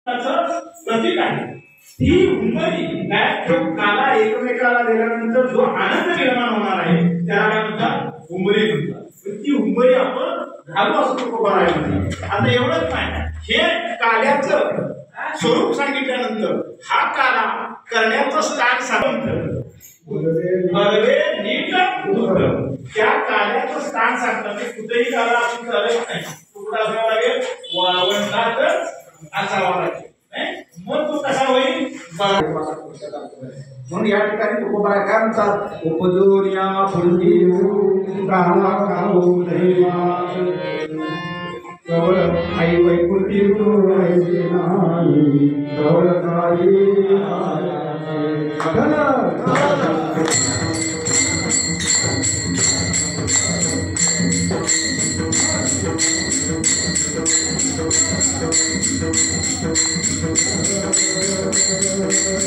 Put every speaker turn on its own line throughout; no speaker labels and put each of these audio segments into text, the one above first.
प्रतीक आहे। ही हुंबरी जो काला एकमेकाला दिल्यानंतर जो आनंद निर्माण होणार आहे त्याला काय म्हणतात? हुंबरी म्हणतात। ती हुंबरी आपण घालू असतो तुकोबारायांमध्ये। आता एवढंच नाही, हे काल्याचं स्वरूप सांगितल्यानंतर हा काला करण्याचं स्थान सांगतं बरवे नीट उतरव। त्या काल्याचं स्थान सांगतात ते कुठेही काला आपण चालत नाही, कुठं असावं लागेल? वाळवंटातच असावा लागेल। मग तो कसा होईल? म्हणून या ठिकाणी तुकोबारा काय म्हणतात? उपजोनिया फुलती काला काहो दैवा कवळ आई वैकुंठी गुरुवायचे नाही कवळ काही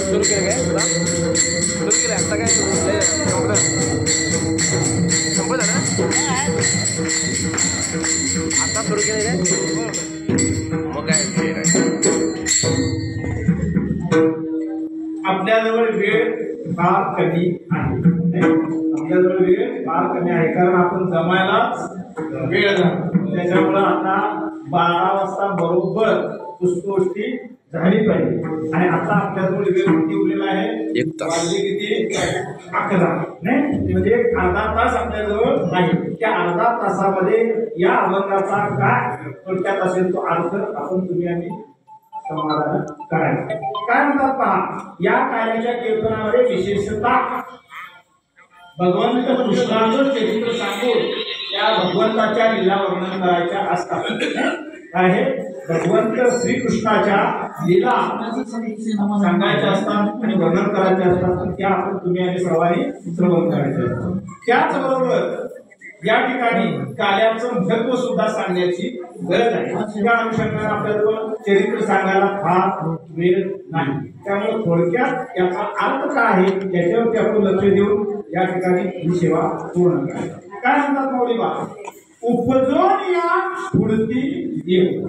सुरू केलं काय? सुरू केलं आता काय संपत ना आता सुरू केलं काय? मग काय
आपल्याजवळ वेळ फार कमी आहे। आपल्याजवळ वेळ फार कमी आहे कारण आपण जमायला वेळ झाला। त्याच्यामुळे आता 12 वाजता बरोबर पुष्पवृष्टी झाली पाहिजे आणि आता आपल्याजवळ वेळ किती उरलेला आहे?
1 तास।
वाजले किती? 11 नाही म्हणजे अर्धा तास आपल्याजवळ आहे। त्या अर्धा तासामध्ये या अभंगाचा काय थोडक्यात असेल तो अर्थ आपण तुम्ही आम्ही समाधान करायचं। काय म्हणतात पहा, या कार्याच्या कीर्तनामध्ये विशेषतः भगवंत कृष्णाचं चरित्र सांगून त्या भगवंताच्या लीला वर्णन करायच्या असतात। काय हे? भगवंत श्रीकृष्णाच्या लीला सांगायच्या असतात आणि वर्णन करायचे असतात। त्या आपण तुम्ही आणि सर्वांनी श्रवण करायचे असतात। त्याचबरोबर या ठिकाणी काल्याचं महत्व सुद्धा सांगण्याची गरज आहे। त्या अनुषंगाने आपल्याजवळ चरित्र सांगायला फार वेळ नाही, त्यामुळे थोडक्यात याचा अर्थ काय आहे याच्यावरती आपण लक्ष देऊन या ठिकाणी ही सेवा पूर्ण करायची। काय म्हणतात माऊली बा? उपजोन या पुढती येऊ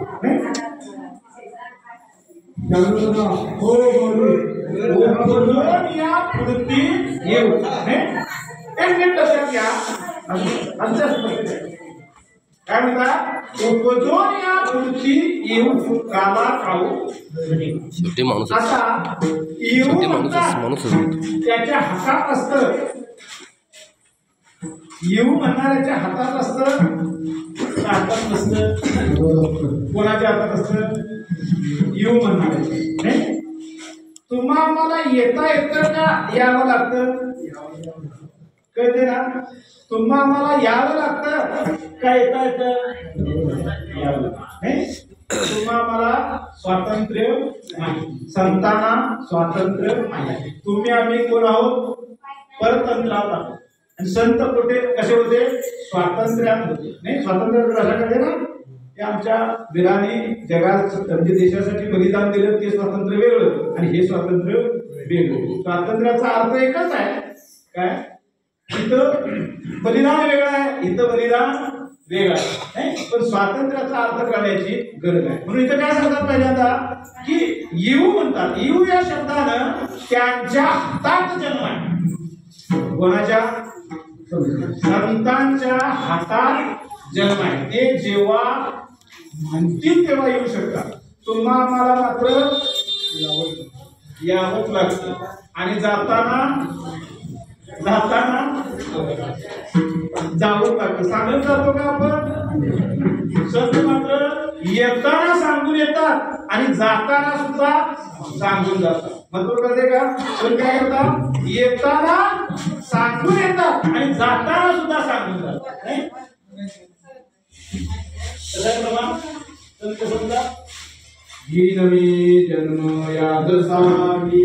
हो उपजोन या पुढती येऊ एक मिनिट लक्षात घ्या। काय म्हणतात? उपजोन या पुढती येऊ काला खाऊ असा येऊ त्याच्या हातात असतं। येऊ म्हणणाऱ्याच्या हातात असतं, हातात नसतं। कोणाच्या हातात असतं? येऊ म्हणणाऱ्याच्या। नाही तुम्हा मला येता येतं का यावं लागतं? कळते ना? तुम्हा मला यावं लागतं का येता येतं? यावं लागतं। तुम्हा मला स्वातंत्र्य नाही, संतांना स्वातंत्र्य नाही। तुम्ही आम्ही कोण आहोत? परतंत्र आहोत। आणि संत कुठे कसे होते? स्वातंत्र्यात होते। नाही स्वातंत्र्यात कशाकडे ना ते आमच्या वीरांनी जगात म्हणजे देशासाठी बलिदान दिलं ते स्वातंत्र्य वेगळं आणि हे स्वातंत्र्य वेगळं। स्वातंत्र्याचा अर्थ एकच आहे काय? इथं बलिदान वेगळं आहे, इथं बलिदान वेगळं आहे। पण स्वातंत्र्याचा अर्थ करण्याची गरज आहे। म्हणून इथं काय सांगतात पहिल्यांदा की येऊ म्हणतात। येऊ या शब्दानं त्यांच्या हातात जन्म आहे। कोणाच्या? संतांच्या हातात जन्म आहे। ते जेव्हा म्हणतील तेव्हा येऊ शकतात। तुम्हा मला मात्र यावंच लागतं आणि जाताना जावं लागतं। सांगत जातो का आपण? संत मात्र येताना सांगून येतात आणि जाताना सुद्धा सांगून जातात। महत्व कळते का? पण काय करतात? येताना सांगून येतात आणि जाताना सुद्धा सांगून जातात। नाही समजा ही नवी जन्म याद सामी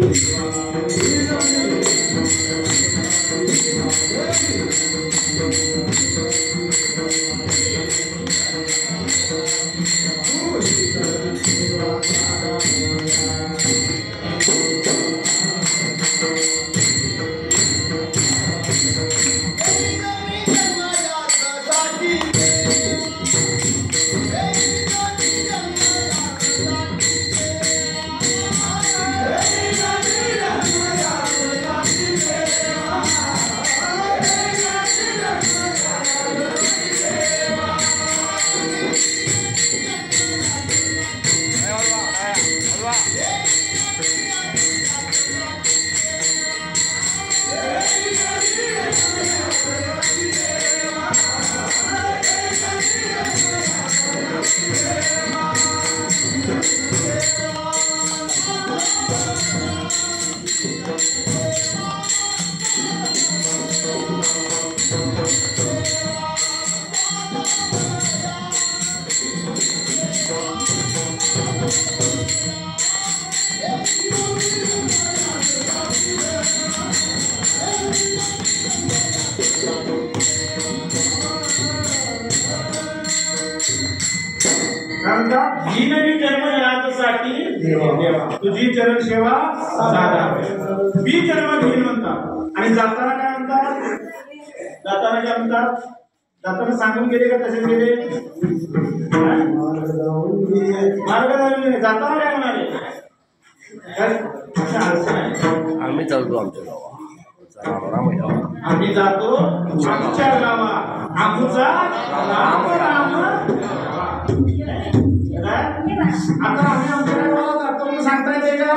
देवा तुझी चरण सेवा साधावे मी जन्म घेईन म्हणतात आणि जाताना काय म्हणतात जाताना काय म्हणतात जाताना सांगून गेले का तसे गेले मार्ग जाताना काय म्हणाले
आम्ही चालतो आमच्या गावात
आम्ही जातो आमच्या गावा आमचा राम राम आता आम्ही आमच्या गावाला जातो म्हणून सांगता येते का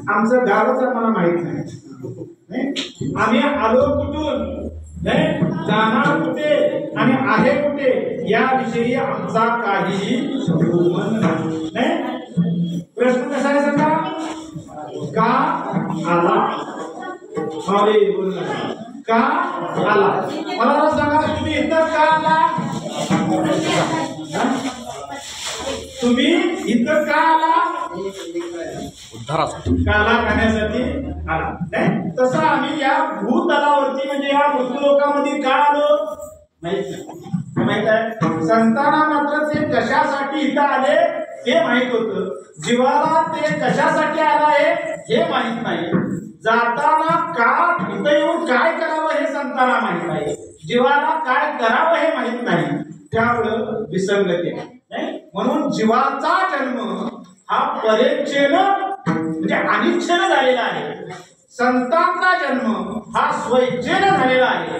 आमचं गावच आम्हाला माहित नाही आम्ही आलो कुठून जाणार कुठे आणि आहे कुठे याविषयी आमचा काही संबंध नाही प्रश्न कसा आहे सांगा का आला का आला मला सांगा तुम्ही इथं का आला तुम्ही इथं का आला
उद्धारासाठी
काला खाण्यासाठी आला नाही तसं आम्ही या भूतलावरती म्हणजे या मृत्यूलोकामध्ये का आलो माहित आहे संतांना मात्र ते कशासाठी इथं आले हे माहित होतं जीवाला ते कशासाठी आला आहे हे माहित नाही जाताना का इथं येऊन काय करावं हे संतांना माहित आहे जीवाला काय करावं हे माहित नाही त्यामुळं विसंगती आहे म्हणून जीवाचा जन्म हा परेच्छेनं म्हणजे अनिच्छेनं झालेला आहे संतांचा जन्म हा स्वइच्छेनं झालेला आहे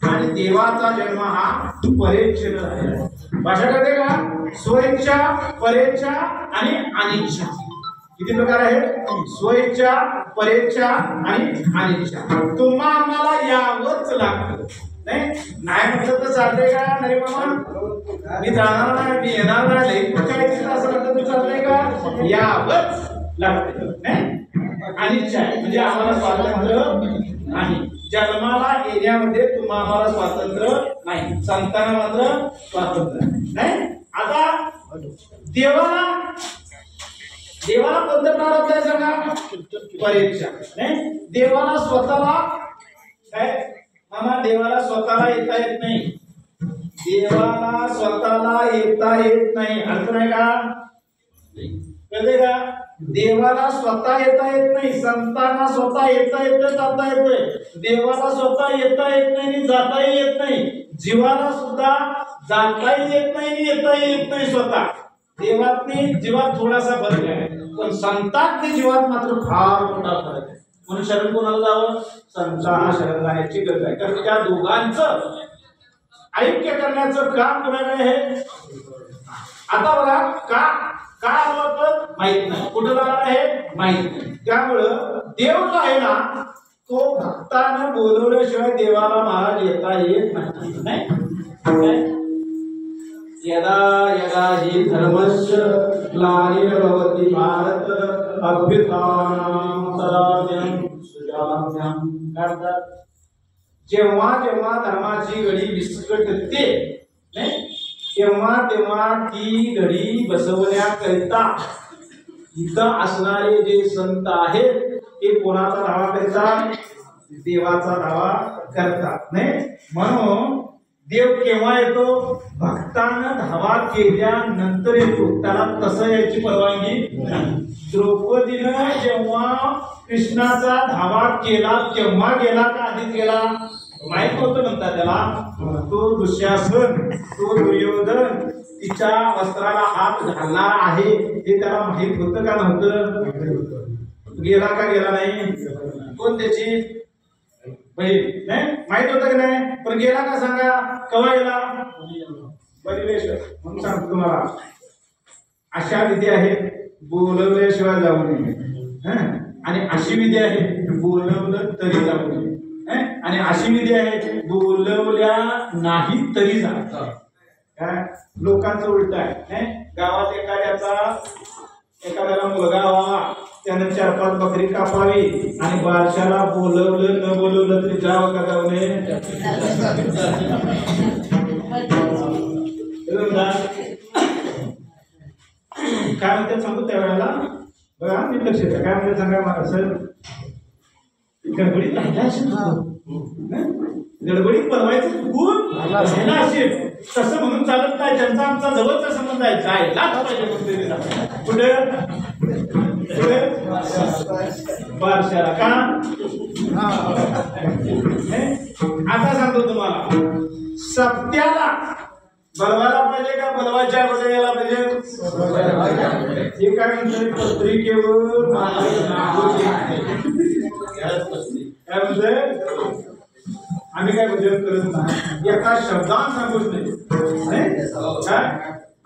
आणि देवाचा जन्म हा परेच्छेनं झालेला आहे भाषा करते का स्वइच्छा परेच्छा आणि अनिच्छा किती प्रकार आहेत स्वइच्छा परेच्छा आणि अनिच्छा तुम्हा आम्हाला यावंच लागतं नाही म्हटलं तर चालतंय का नरे मामा मी जाणार नाही मी येणार नाही काय असं म्हटलं तर चालतंय का यावंच लागते नाही अनिच्छा आहे म्हणजे आम्हाला स्वातंत्र्य नाही जन्माला येण्यामध्ये तुम्हाला आम्हाला स्वातंत्र्य नाही संतांना मात्र स्वातंत्र्य नाही आता देवाला कोणतं प्रारब्ध आहे सांगा परीक्षा नाही देवाला स्वतःला काय मामा देवाला स्वतःला येता येत नाही देवाला स्वतःला येता येत नाही अर्थ नाही का कळते का देवाला स्वतः येता येत नाही संतांना स्वतः येता येतं जाता येतंय देवाला स्वतः येता येत नाही आणि जाताही येत नाही जीवाला सुद्धा जाताही येत नाही आणि येताही येत नाही स्वतः देवातनी जीवात थोडासा फरक आहे पण संतांनी जीवात मात्र फार मोठा फरक आहे म्हणून शरण कोणाला जावं संतांना शरण जाण्याची गरज आहे कारण त्या दोघांचं ऐक्य करण्याचं काम कोणाकडे आहे आता बघा का काय आलं तर माहित नाही कुठं जाणार आहे माहित नाही त्यामुळं देव जो आहे ना तो भक्तानं बोलवल्याशिवाय देवाला महाराज येता येत नाही यदा यदा हि धर्मस्य ग्लानिर्भवति भारत अभ्युत्थानं तदानीं सुजाम्यं करतात जेव्हा जेव्हा धर्माची घडी विस्कटते तेव्हा तेव्हा ती घडी बसवण्याकरिता इथं असणारे जे संत आहेत ते कोणाचा धावा करतात देवाचा धावा करतात नाही म्हणून देव केव्हा येतो भक्तानं धावा केल्यानंतर येतो त्याला तसं याची परवानगी नाही द्रौपदीनं जेव्हा कृष्णाचा धावा केला केव्हा गेला का आधीच गेला माहित होतं म्हणतात त्याला तो दुःशासन तो दुर्योधन तिच्या वस्त्राला हात घालणार आहे हे त्याला माहित होतं का नव्हतं गेला का गेला नाही कोण त्याची बहीण नाही माहित होतं की नाही पण गेला का सांगा केव्हा गेला परिवेश म्हणून सांगतो तुम्हाला अशा विधी आहेत बोलवल्याशिवाय जाऊ नये आणि अशी विधी आहे बोलवलं तरी जाऊ नये आणि अशी विधी आहे बोलवल्या नाही तरी जातात काय लोकांचं उलट आहे गावात एखाद्याला मुलगा व्हावा त्यानं 4-5 बकरी कापावी आणि बारशाला बोलवलं न बोलवलं तरी जावं का जाऊ नये काय म्हणतात सांगू त्यावेळेला बघा मी लक्ष द्या काय म्हणतात सांगा मला सर गडबडीत गडबडीत बनवायचं चुकून असेल तसं म्हणून चालत नाही त्यांचा आमचा जवळचा संबंध आहे जायलाच पाहिजे कुठे बारशाला का? आता सांगतो तुम्हाला, सत्याला बलवायला पाहिजे का बलवायच्या अगोदर यायला पाहिजे? हे काय म्हणते पत्रिकेवर काय म्हणते? आम्ही काय भजन करत नाही, एका शब्दात सांगूच नाही काय?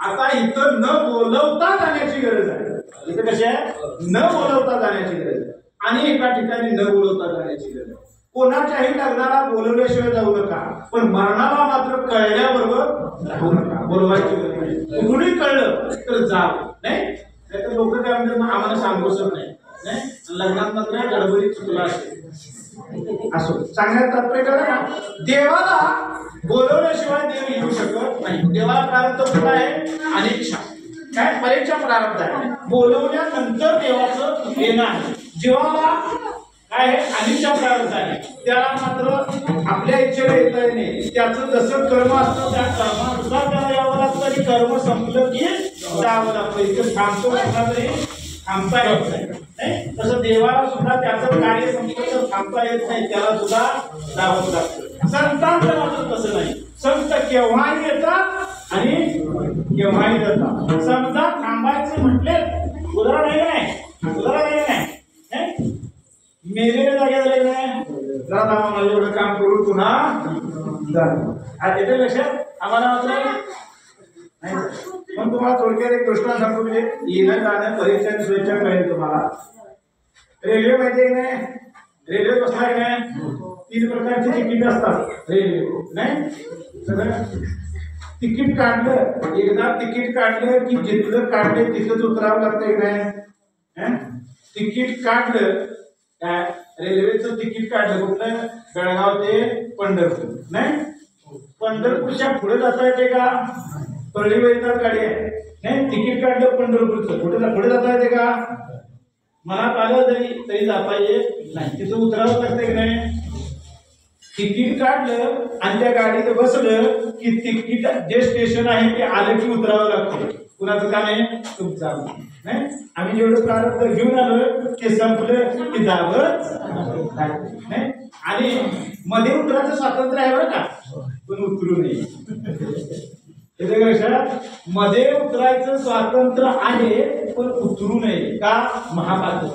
आता इथं न बोलवता जाण्याची गरज आहे. इथं कशी आहे? न बोलवता जाण्याची गरज आहे आणि एका ठिकाणी न बोलवता जाण्याची गरज आहे. कोणाच्याही लग्नाला बोलवल्याशिवाय जाऊ नका, पण मरणाला मात्र कळल्याबरोबर राहू नका. बोलवायची गरज नाही. कुणी कळलं तर जावं, नाही तर लोक काय म्हणतात आम्हाला सांगूच नाही, लग्नात मात्र गडबडीत चुकला असेल. असो सांगण्यात तात्पर्य कळलं ना? देवाला बोलवल्याशिवाय देव येऊ शकत नाही. देवाला प्रारब्ध कुठं आहे? अनिच्छा, काय परीक्षा प्रारब्ध आहे. बोलवल्यानंतर देवाचं येणं आहे. जीवाला काय आहे? अनिच्छा प्रारब्ध आहे. त्याला मात्र आपल्या इच्छेला येता नाही. त्याचं जसं कर्म असतं त्या कर्मानुसार त्याला यावं लागतं आणि कर्म संपलं की जावं लागतं. इथं थांबतो म्हटला तरी थांबता येत नाही. तसं देवाला सुद्धा त्याचं कार्य संपलं तर थांबता येत नाही, त्याला सुद्धा जावं लागतं. संतांचं मात्र तसं नाही. संत केव्हाही येतात आणि केव्हाही जातात. समजा थांबायचं म्हटले उदाहरण आहे नाही, उदाहरण आहे नाही, मेलेल्या जागेवर नाही जरा थांबा मला एवढं काम करू पुन्हा येते लक्षात आम्हाला मात्र नाही. पण तुम्हाला थोडक्यात एक गोष्ट सांगतो, म्हणजे येणं जाणं परीक्षा आणि स्वेच्छा कळेल तुम्हाला. रेल्वे माहिती आहे की नाही? रेल्वे बसला की नाही? 3 प्रकारची तिकीट असतात रेल्वे, नाही सगळं तिकीट काढलं, एकदा तिकीट काढलं की जिथलं काढले तिथंच उतरावं लागतं की नाही? तिकीट काढलं काय, रेल्वेचं तिकीट काढलं कुठलं? बेळगाव ते पंढरपूर, नाही पंढरपूरच्या पुढे जाता येते का? परळी वैद्यनाथ गाडी आहे, नाही तिकीट काढलं पंढरपूरचं, पुढे जाता येते का? मनात आलं तरी जाता येत नाही, तिथं उतरावं लागतं की नाही? तिकीट काढलं आणि त्या गाडीत बसलं की तिकीट जे स्टेशन आहे ते आलं की उतरावं लागतं. कुणाचं काम आहे? तुमचं. नाही आम्ही जेवढं प्रारब्ध घेऊन आलो ते संपलं की जावं नाही. आणि मध्ये उतरायचं स्वातंत्र्य आहे बरं का, पण उतरू नये. मध्ये उतरायचं स्वातंत्र्य आहे पण उतरू नये का? महापात्र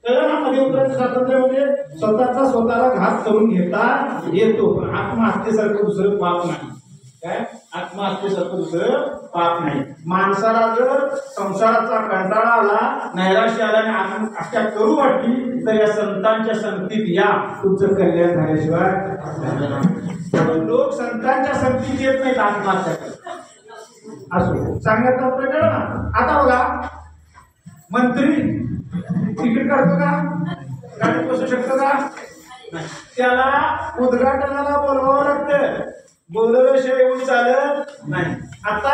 कळलं ना? मध्ये उतरायचं स्वातंत्र्य म्हणजे स्वतःला घात करून घेता येतो, पण आत्महत्येसारखं दुसरं पाप नाही. काय आत्महत्येसारखं दुसरं पाप नाही. माणसाला जर संसाराचा कंटाळा आला, नैराश्य आला आणि अशा करू वाटली तर या संतांच्या संगतीत या, तुमचं कल्याण झाल्याशिवाय. लोक संतांच्या संगतीत येत नाहीत आत्महत्या करतात. असो सांगण्याचा प्रकार ना. आता बघा, मंत्री तिकीट काढतो का? गाडीत बसू शकतो का? त्याला उद्घाटनाला बोलवावं लागतं, बोलवल्याशिवाय येऊन चालत नाही. आता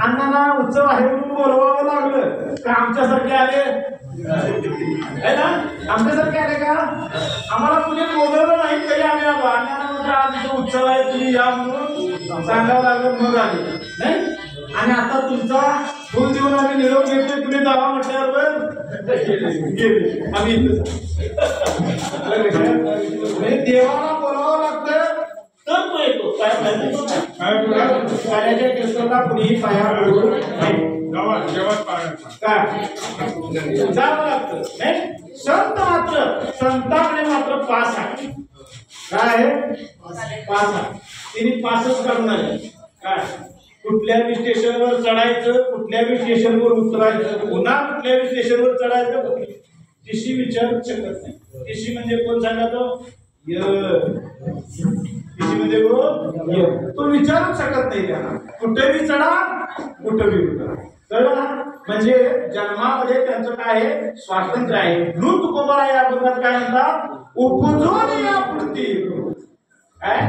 अण्णांना उत्सव आहे म्हणून बोलवावं लागलं का? आमच्यासारखे आले आहे ना? आमच्यासारखे आले का? आम्हाला कुणी बोलवलं नाही तरी आम्ही आलो. अण्णांना म्हणजे आज उत्सव आहे तुम्ही या म्हणून सांगावं लागलं, मग आले नाही. आणि आता तुमचा फुल देऊन आम्ही निरोप घेतोय, तुम्ही जावा म्हटल्यावर गेले आम्ही इथं. देवाला बोलावं लागतं तर तो येतो. पाण्याच्या कीर्तनाला कुणीही पाया पडू जावं लागतं नाही. संत मात्र संतांकडे मात्र पास आहे. काय आहे? पास आहे. तिने पासच काढून आले. काय कुठल्याही स्टेशनवर चढायचं, कुठल्याही स्टेशनवर उतरायचं, पुन्हा कुठल्याही स्टेशनवर चढायचं, टीसी विचारू शकत नाही. टीसी म्हणजे कोण सांगा? तो टीसी म्हणजे कोण? तो विचारूच शकत नाही. त्यांना कुठेही चढा, कुठेही उतरा. कळलं ना? म्हणजे जन्मामध्ये त्यांचं काय आहे? स्वातंत्र्य आहे. म्हणून तुकोबा या बघत काय म्हणतात? उपजून या पुढती. काय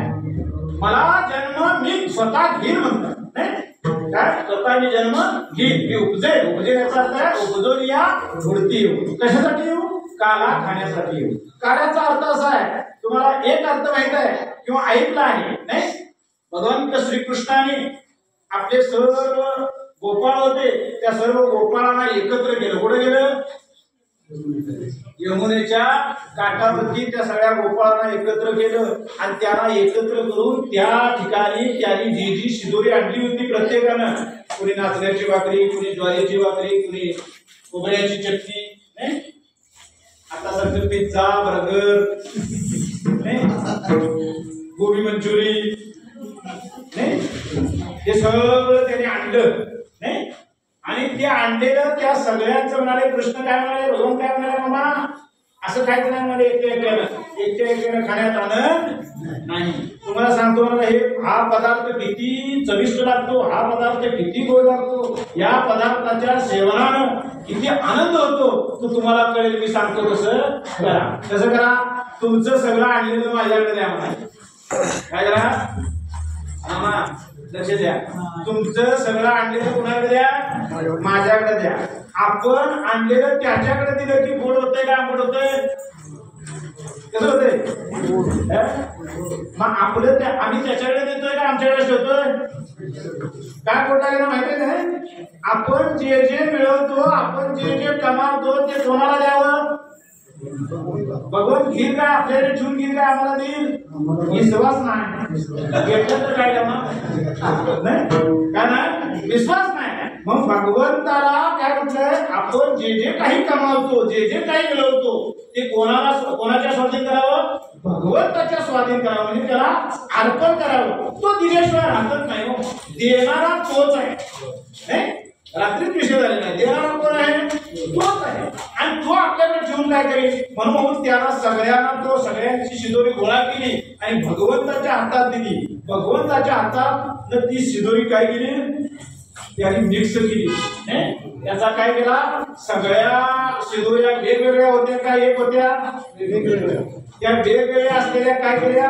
मला जन्म मी स्वतः घेईन म्हणतात, नाही काय? स्वतः मी जन्म घेईन, मी उपजेल. उपजेल याचा अर्थ आहे उपजून या पुढती येऊ. कशासाठी येऊ? काला खाण्यासाठी येऊ. काल्याचा अर्थ असा आहे, तुम्हाला एक अर्थ माहित आहे किंवा ऐकला आहे नाही? भगवंत श्रीकृष्णाने आपले सर्व गोपाळ होते त्या सर्व गोपाळांना एकत्र केलं. कुठे गेलं? यमुनेच्या काठावरती त्या सगळ्या गोपाळांना एकत्र केलं आणि त्यांना एकत्र करून त्या ठिकाणी त्यांनी जी जी शिदोरी आणली होती प्रत्येकानं, कुणी नाचण्याची भाकरी, कुणी ज्वारीची भाकरी, कुणी खोबऱ्याची चटणी, नाही आता सारखं पिझ्झा, बर्गर, गोबी मंचुरी, नाही हे सगळं त्याने आणलं नाही. आणि ते आणलेलं त्या सगळ्यांचं म्हणाले, कृष्ण काय म्हणाले, भगवान काय म्हणाले, मामा असं खायचं नाही म्हणाले, एकट्या एकट्यानं खाण्यात आनंद नाही. तुम्हाला सांगतो मला हा पदार्थ किती चविष्ट लागतो, हा पदार्थ किती गोड लागतो, या पदार्थाच्या सेवनानं किती आनंद होतो तो तुम्हाला कळेल. मी सांगतो कसं करा. कसं करा? तुमचं सगळं आणलेलं माझ्याकडे द्या म्हणाले. काय करा मामा, लक्ष द्या. तुमचं सगळं आणलेलं कुणाकडे द्या? माझ्याकडे द्या. आपण आणलेलं त्याच्याकडे दिलं की गोड होतंय का आंबट होतंय? कसं होतंय? मग आपलं आम्ही त्याच्याकडे देतोय का आमच्याकडे ठेवतोय? काय गोड लागेल माहितीये काय? आपण जे जे मिळवतो, आपण जे जे कमावतो ते कोणाला द्यावं? भगवान घेईल काय आपल्याला? ठेवून घेईल काय आम्हाला देईल? विश्वास नाही. घेतलं तर काय करणार? नाही का? नाही विश्वास नाही. मग भगवंताला काय म्हटलंय? आपण जे जे काही कमावतो, जे जे काही मिळवतो ते कोणाच्या स्वाधीन करावं? भगवंताच्या स्वाधीन करावं. म्हणजे त्याला अर्पण करावं. तो दिल्याशिवाय राहतच नाही हो. देणारा तोच आहे. रात्रीच विषय झालेला आहे. देणारा कोण आहे? तोच आहे. आणि तो आपल्याकडे ठेवून काय करेल? म्हणून त्याला सगळ्यांना तो सगळ्यांची शिदोरी गोळा केली आणि भगवंताच्या हातात दिली. भगवंताच्या हातात ती शिदोरी काय केली? त्याने मिक्स केली. त्याचा काय केला? सगळ्या शिदोऱ्या वेगवेगळ्या होत्या का एक होत्या? त्या वेगवेगळ्या असलेल्या काय केल्या?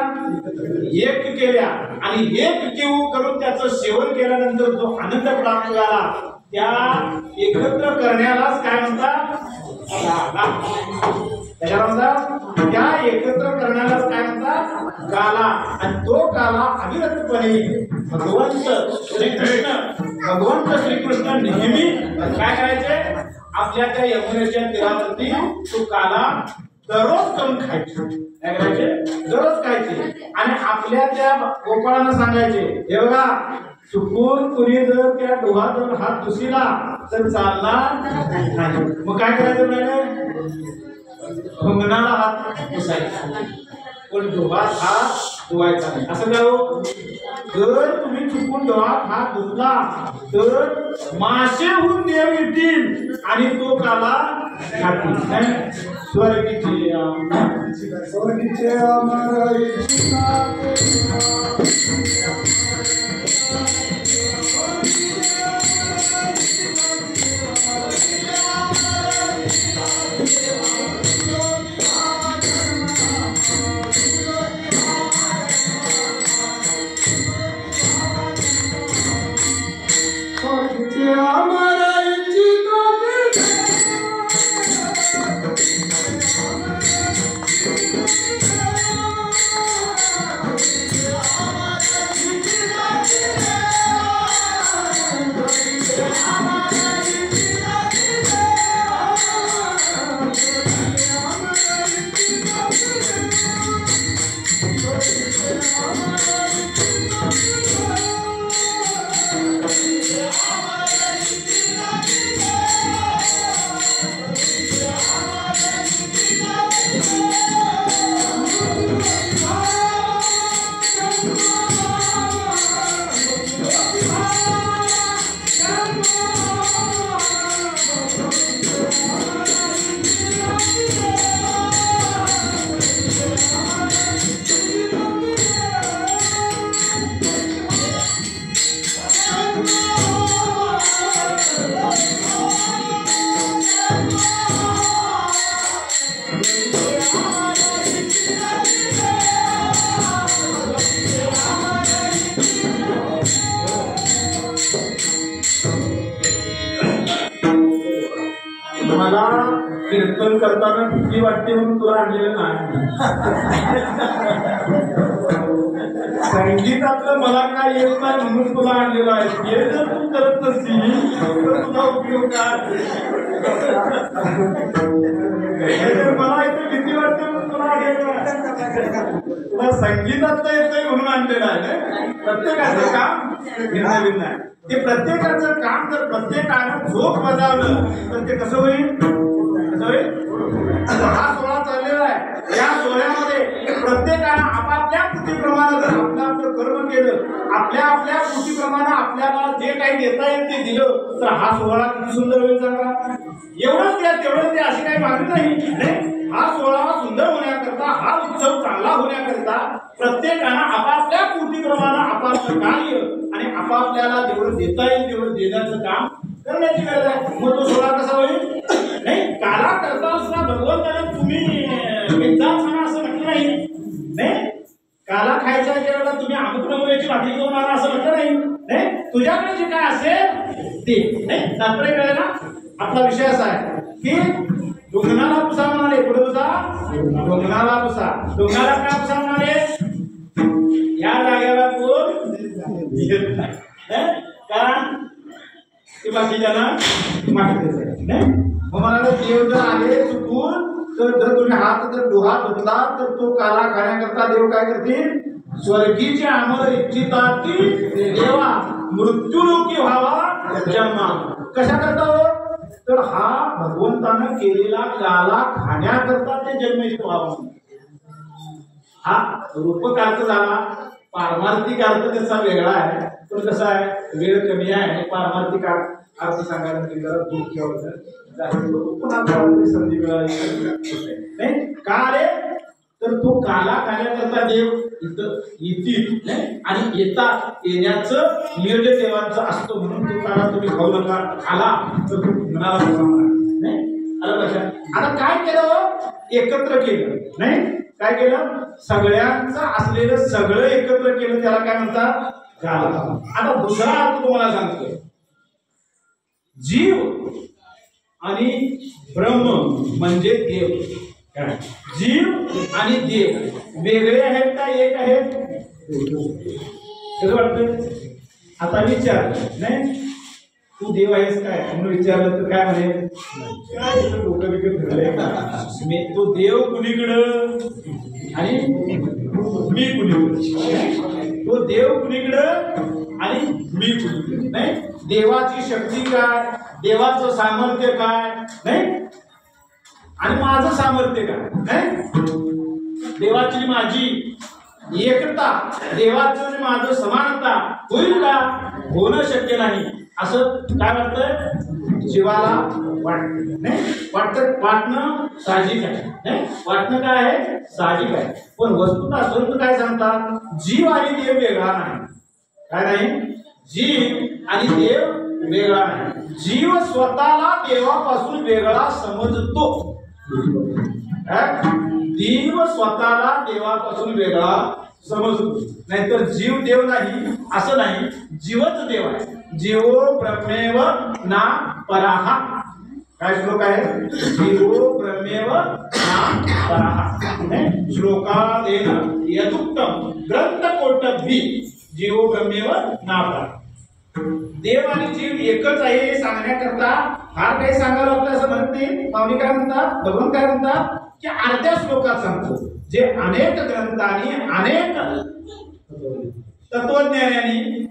एक केल्या. आणि एक करून त्याचं सेवन केल्यानंतर जो आनंद प्राप्त झाला त्या एकत्र करण्यालाच काय म्हणतात? त्याच्या म्हणतात त्या एकत्र करण्यालाच काय म्हणतात? गाला. आणि तो गाला अविरतपणे भगवंत श्रीकृष्ण नेहमी काय करायचे? आपल्या त्या यमुनेच्या तीरावरती तो काला दररोज करून खायचे. काय करायचे? दररोज खायचे. आणि आपल्या त्या गोपाळांना सांगायचे, हे बघा चुकून कुणी जर त्या डोहात हात दुसीला तर चालणार नाही. मग काय करायचं? म्हणाले भंगणाला हात पुसायचा, पण डोहात हात धुवायचा नाही. असं काय हो? जर तुम्ही चुकून डोहात हात धुतला तर मासेहून देव येतील आणि तो काला खातील. स्वर्गीचे मला कीर्तन करताना भीती वाटते म्हणून तुला आणलेलं नाही. संगीतातलं मला काय येत नाही म्हणून तुला आणलेलं आहे. हे जर तू करत नसतील तर तुझा उपयोग काय? मला इथे भीती वाटते म्हणून तुला तुला संगीतातलं येतंय म्हणून आणलेलं आहे. प्रत्येकाचं काम भिन्न भिन्न आहे. ते प्रत्येकाचं काम जर प्रत्येकानं झोप बजावलं तर ते कसं होईल? कसं होईल? हा सोहळा चाललेला आहे. या सोहळ्यामध्ये प्रत्येकानं आपापल्या कृतीप्रमाणे जर आपलं कर्म केलं, आपल्या आपल्या कृतीप्रमाणे आपल्याला जे काही देता येईल ते दिलं तर हा सोहळा किती सुंदर होईल सांगा. एवढंच द्या तेवढंच द्या अशी काही मागणी नाही. हा सोहळा सुंदर होण्याकरता, हा उत्सव चांगला होण्याकरता प्रत्येकानं आपापल्या कृतीप्रमाणे आपापलं कार्य आणि आपापल्याला जेवढं देता येईल तेवढं देण्याचं काम करण्याची गरज आहे. मग तो सोहळा कसा होईल? नाही, काला करता असता भगवंताने तुम्ही वेदांत सांगा असं म्हटलं नाही. काला खायच्या वेळेला तुम्ही अमुक नमुन्याची भाकरी करून आणा असं म्हटलं नाही. तुझ्याकडे जे काय असेल ते नाही. तात्पर्य कळलं ना? आपला विषय असा आहे की डोंगराला पुसा म्हणाले. कुठे पुसा? डोंगराला पुसा. डोंगराला काय पुसा म्हणाले? या जागेला कोण दिसत नाही. कारण ते बाकीच्यांना माहिती नाही. मग म्हणाले देव जर आले चुकून तर जर तुम्ही हात जर डोहा धुतला तर तो काला खाण्याकरता देव काय करतील? स्वर्गीचे आमर इच्छितात की देवा मृत्यूलोकी व्हावा जन्मा. कशा करता हो? तर हा भगवंतानं केलेला काला खाण्याकरता ते जन्मेचे व्हावं. हा रूपक अर्थ झाला. पारमार्थिक अर्थ त्याचा वेगळा आहे. पण कसा आहे, वेळ कमी आहे आणि पारमार्थिक अर्थ सांगायला जरा दूर ठेवलं संधी मिळाली नाही का रे? तर तो काला खाण्याकरता देव इथं येतील आणि येण्याचं नियोजन देवांचं असतं. म्हणून तो काला तुम्ही खाऊ नका. खाला तर तो मनाला नाही आलं लक्षात. आता काय केलं? एकत्र केलं नाही. काय केलं? सगळ्यांचं असलेलं सगळं एकत्र केलं. त्याला काय म्हणतात? काला. आता दुसरा अर्थ तुम्हाला सांगतोय. जीव आणि ब्रह्म म्हणजे देव. जीव आणि देव वेगळे आहेत का एक आहेत? कसं वाटतं? आता विचार नाही, तू देव आहेस काय म्हणून विचारलं तर काय म्हणेल? काय डोकं बिकं फिरलंय का? तो देव कुणीकडं आणि मी कुणीकडं? तो देव कुणीकडं आणि मी कुणीकडं? नाही, देवाची शक्ती काय, देवाचं सामर्थ्य काय नाही, आणि माझं सामर्थ्य काय नाही. देवाची माझी एकता, देवाचं माझं समानता होईल का? होणं शक्य नाही असं काय वाटतंय? जीवाला वाटतं नाही. वाटणं साहजिक आहे नाही. वाटणं काय आहे? साहजिक आहे. पण वस्तुतः संत काय सांगतात? जीव आणि देव वेगळा नाही. काय नाही? जीव आणि देव वेगळा नाही. जीव स्वतःला देवापासून वेगळा समजतो. देव स्वतःला देवापासून वेगळा समजतो. नाहीतर जीव देव नाही असं नाही. जीवच देव आहे. जीवो ब्रह्मेव ना पराहा. काय श्लोक आहे? जीवो ब्रह्मेव ना पराहा. श्लोकादेन यदुक्तम ग्रंथ कोटभी जीवो ब्रह्मेव ना पराहा. देव आणि जीव एकच आहे हे सांगण्याकरता फार काही सांगायला लागतं असं म्हणत नाही. माऊली काय म्हणतात? भगवान काय म्हणतात की अर्ध्या श्लोकात सांगतो. जे अनेक ग्रंथांनी, अनेक तत्वज्ञानांनी,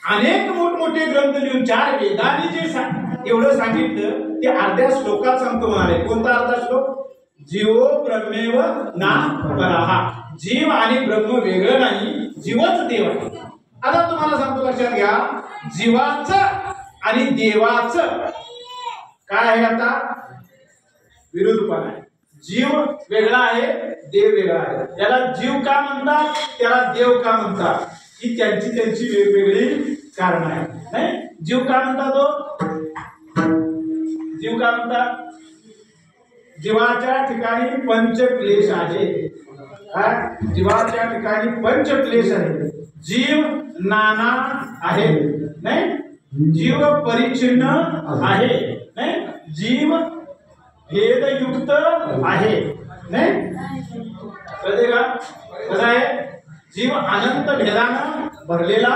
अनेक मोठमोठे ग्रंथ लिहून 4 वेदांनी जे एवढं सांगितलं ते अर्ध्या श्लोकात सांगतो म्हणाले. कोणता अर्धा श्लोक? जीवो ब्रह्मेव ना पराहा. जीव आणि ब्रह्म वेगळं नाही, जीवच देव आहे. आता तुम्हाला सांगतो, लक्षात घ्या. जीवाचं आणि देवाचं काय आहे? आता विरुद्धपणा आहे. जीव वेगळा आहे, देव वेगळा आहे. त्याला जीव का म्हणतात, त्याला देव का म्हणतात, ही त्यांची त्यांची वेगवेगळी कारण आहे नाही. जीव का म्हणतात? तो जीव का म्हणतात? जीवाच्या ठिकाणी पंचक्लेश आहे. जीवाच्या ठिकाणी पंचक्लेश आहे. जीव नाना आहे नाही. जीव परिच्छिन्न आहे नाही. जीव भेदयुक्त आहे नाही. कळते का? कसं आहे? जीव अनंत भेदानं भरलेला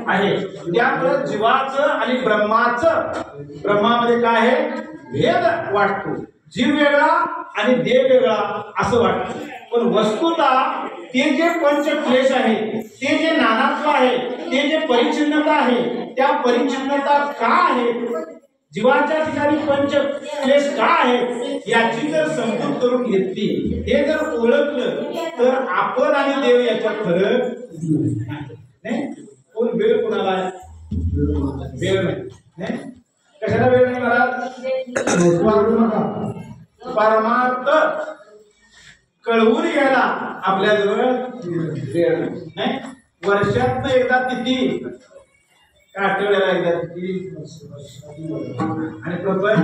आहे. त्यामुळे जीवाचं आणि ब्रह्मामध्ये काय आहे, भेद वाटतो. जीव वेगळा आणि देव वेगळा असं वाटतं. पण वस्तुतः ते जे पंचक्लेश आहे, ते जे नानात्व आहे, ते जे परिच्छिन्नता आहे, त्या परिच्छिन्नता का आहे, जीवाच्या ठिकाणी पंचक्लेश का आहे, याची जर समजूत करून घेतली, हे जर ओळखलं तर आपण आणि देव याच्यात फरक नाही. कोण वेळ कोणाला आहे, वेळ नाही. कशाला वेळ नाही महाराज, परमार्थ कळवून घ्यायला आपल्याजवळ वेळ नाही. वर्षातनं एकदा तिथी, काय आठवड्याला एकदा तिथी, आणि प्रपंच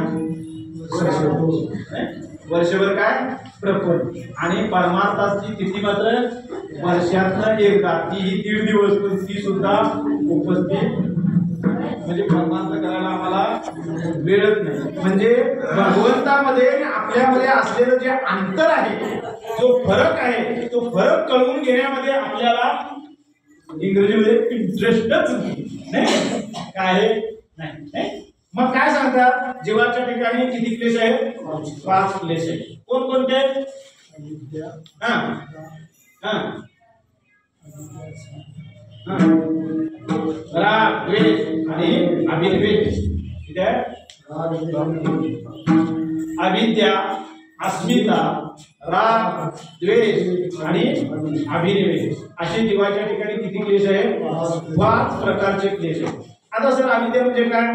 वर्षभर काय प्रपंच, आणि परमार्थाची तिथी मात्र वर्षातनं एकदा, ती 1.5 दिवस, पण ती सुद्धा उपस्थित. म्हणजे परमार्थ करायला आम्हाला वेळच नाही. म्हणजे भगवंतामध्ये आपल्यामध्ये असलेलं जे अंतर आहे, जो फरक आहे, तो फरक कळवून घेण्यामध्ये आपल्याला इंग्रजीमध्ये इंटरेस्टच नाही. काय आहे नाही. मग काय सांगतात, जीवाच्या ठिकाणी किती क्लेश आहेत, 5 क्लेश आहेत. कोणकोणते, राग, द्वेष आणि अभिनिवेश. ठीक आहे, अविद्या, अस्मिता, राग, द्वेष आणि अभिनिवेश असे जीवाच्या ठिकाणी किती क्लेश आहेत, 5 प्रकारचे क्लेश आहेत. आता सर अविद्या म्हणजे काय,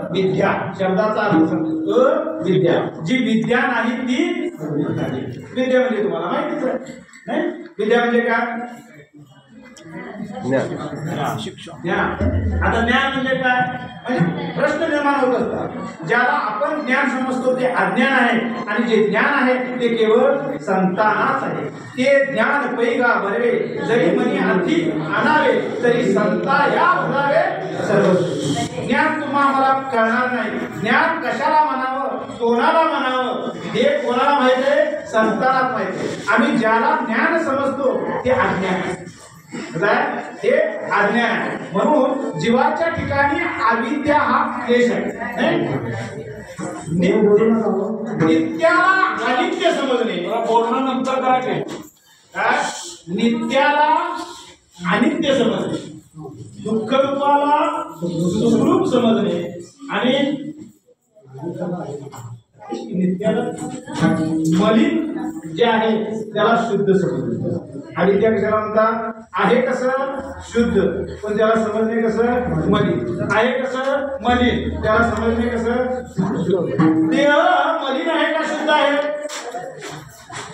अविद्या शब्दाचा अर्थ सांगतो. अविद्या, जी विद्या नाही ती विद्या. म्हणजे तुम्हाला माहितीच आहे नाही, विद्या म्हणजे काय, ज्ञान. आता ज्ञान म्हणजे काय, म्हणजे प्रश्न निर्माण होत असतात. ज्याला आपण ज्ञान समजतो ते अज्ञान आहे, आणि जे ज्ञान आहे ते केवळ संतानाच आहे. ते ज्ञान पैगा भरवे, जरी मनी अति आणावे, तरी संता या भरावे सर्व. ज्ञान तुम्हा मला कळणार नाही. ज्ञान कशाला म्हणावं, कोणाला म्हणावं, हे कोणाला माहिती आहे, संतानाच माहिती आहे. आम्ही ज्याला ज्ञान समजतो ते अज्ञान आहे, हे अज्ञान आहे. म्हणून जीवाच्या ठिकाणी अविद्या हा क्लेश आहे. नित्याला अनित्य समजणे, बोलणं नंतर करायचे, नित्याला अनित्य समजणे, दुःख रूपाला सुखरूप समजणे, आणि नित्याला मलिन जे आहे त्याला शुद्ध समजणे. अविद्या कशाला म्हणतात, आहे कसं शुद्ध, पण त्याला समजणे कसं मलिन. आहे कसं मलिन, त्याला समजणे कसं. देह मलिन आहे का शुद्ध आहे,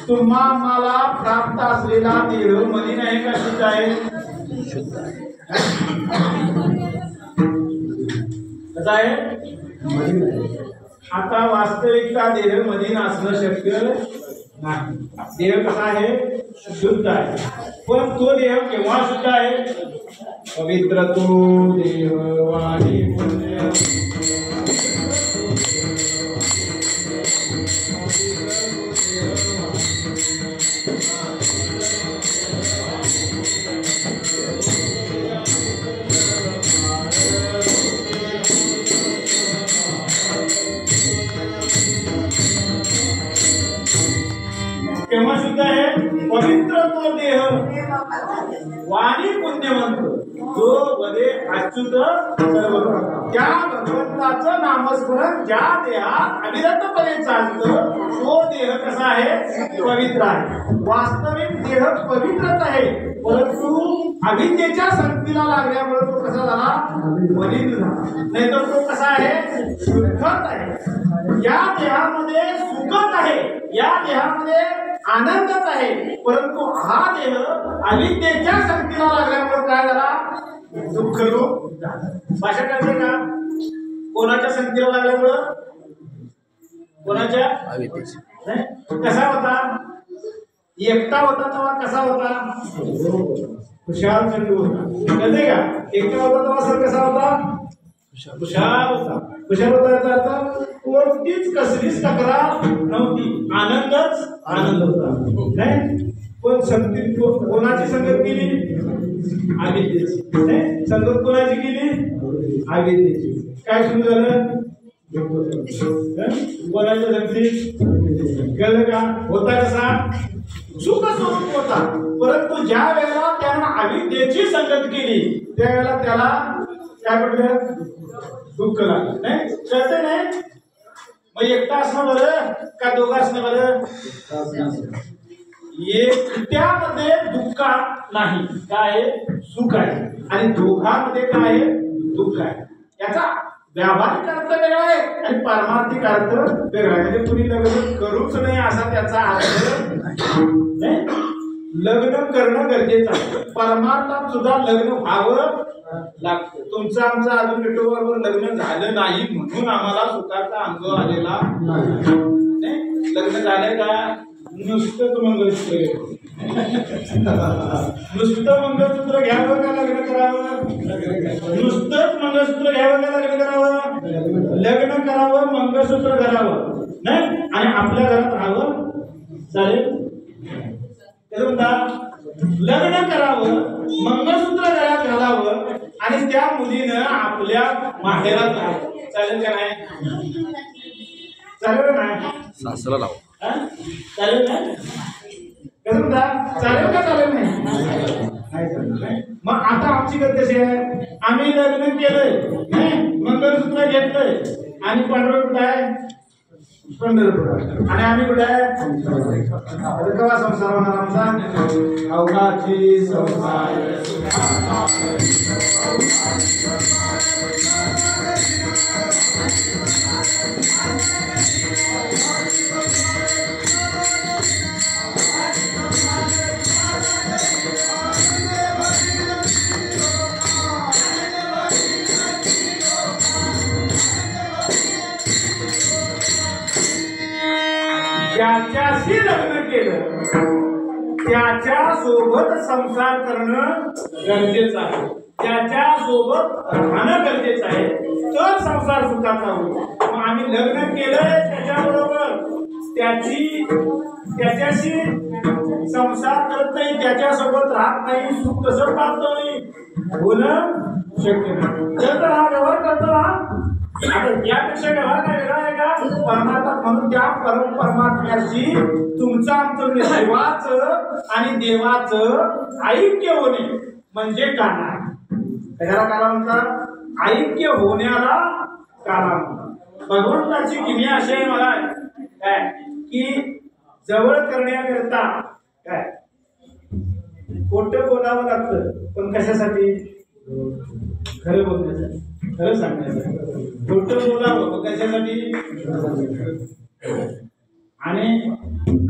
तुम्हा मला प्राप्त असलेला देह मलिन आहे का शुद्ध आहे, शुद्ध आहे. कसं आहे, आता वास्तविकता देह मलिन असणं शक्य नाही. देह कसा आहे, शुद्ध आहे. पण तो देह केव्हा शुद्ध आहे, पवित्र तो देह वाणी पुण्य. केव्हा शुद्ध आहे, पवित्र तो देह वाणी पुण्यवंत, जो वदे अच्युत सर्व. त्या भगवंताचं नामस्मरण ज्या देहात अविरतपणे चालतं, तो देह कसा आहे, पवित्र आहे. वास्तविक देह पवित्रच आहे, परंतु अविद्येच्या संगतीला लागल्यामुळे तो कसा झाला, मलिन झाला. नाही तर तो कसा आहे, शुद्धच आहे. या देहामध्ये सुखच आहे, या देहामध्ये आनंदच आहे, परंतु हा देह अविद्येच्या संगतीला लागल्यामुळे काय झाला, दुःख रूप झाला. भाषा कळते का, कोणाच्या संगतीला लागल्यामुळं, कोणाच्या अविद्येच्या. कसा होता, एकटा होता तेव्हा कसा होता, खुशाल चंदू होता. कळते का, एकटा होता तेव्हा सर कसा होता, खुशाल होता. खुशाल होता याचा अर्थ कोणतीच कसलीच तक्रार नव्हती, आनंदच आनंद होता. नाही पण संगतीत कोणाची संगत केली? अविद्येची. नाही संगत कोणाची केली? अविद्येची. काय सुरू झालं? कोणाच्या संगतीत गेलं का? होता कसा? सुख स्वरूप होता. परंतु ज्या वेळेला त्यानं अविद्येची संगत केली त्यावेळेला त्याला काय पडलं? दुःख लागलं. नाही कळतं नाही? मग एकटा असणं बरं का दोघं असणं बरं? एकट्यामध्ये दुःख नाही, काय आहे? सुख आहे. आणि दोघांमध्ये काय आहे? दुःख आहे. याचा व्यावहारिक अर्थ वेगळा आहे आणि पारमार्थिक अर्थ वेगळा आहे. म्हणजे कुणी लग्न करूच नाही असा त्याचा अर्थ नाही. लग्न करणं गरजेचं आहे. परमार्थात सुद्धा लग्न व्हावं लागतं. तुमचं आमचं अजून विठोबरोबर लग्न झालं नाही म्हणून आम्हाला सुखाचा अनुभव आलेला नाही. लग्न झालंय का? नुसतं मंगळसूत्र नुसतं मंगळसूत्र घ्यावं का लग्न करावं? नुसतंच मंगळसूत्र घ्यावं का लग्न करावं? लग्न करावं, मंगळसूत्र घालावं नाही आणि आपल्या घरात राहावं. चालेल? लग्न करावं, मंगळसूत्र गळ्यात घालावं आणि त्या मुलीनं आपल्या माहेरात राहावं. चालेल का नाही? चालेल नाही?
सासला लाव.
चालेल नाही? चालेल का? चालेल नाही? मग आता आमची गत कशी आहे? आम्ही लग्न केलंय, मंगळसूत्र घेतलंय आणि पांढरं कुठं आहे? पंढरपूर. आणि आम्ही कुठे आहे? केव्हा संसार होणार आमचा? अवघाची संसार. ज्याच्याशी लग्न केलं त्याच्या सोबत संसार करणं गरजेचं आहे. त्याच्या सोबत राहणं गरजेचं आहे, तर संसार सुखाचा होईल. मग आम्ही लग्न केलंय त्याच्याबरोबर त्याच्याशी संसार करत नाही, त्याच्यासोबत राहत नाही, सुख कसं प्राप्त होईल? होणं शक्य नाही. जर तर हा व्यवहार करतो ना, आता यापेक्षा व्यवहार काय वेगळा आहे का? परमात्मा म्हणून त्या परमात्म्याशी तुमचं आमचं देवाचं आणि देवाचं ऐक्य होणे म्हणजे काला. त्याला काला म्हणतात? ऐक्य होण्याला काला म्हणतात. भगवंताची किमया अशी आहे मला काय की जवळ करण्याकरता काय खोटं बोलावं लागतं, पण कशासाठी? खरं बोलण्यासाठी, खरं सांगण्यासाठी. खोटं बोलावं कशासाठी? आणि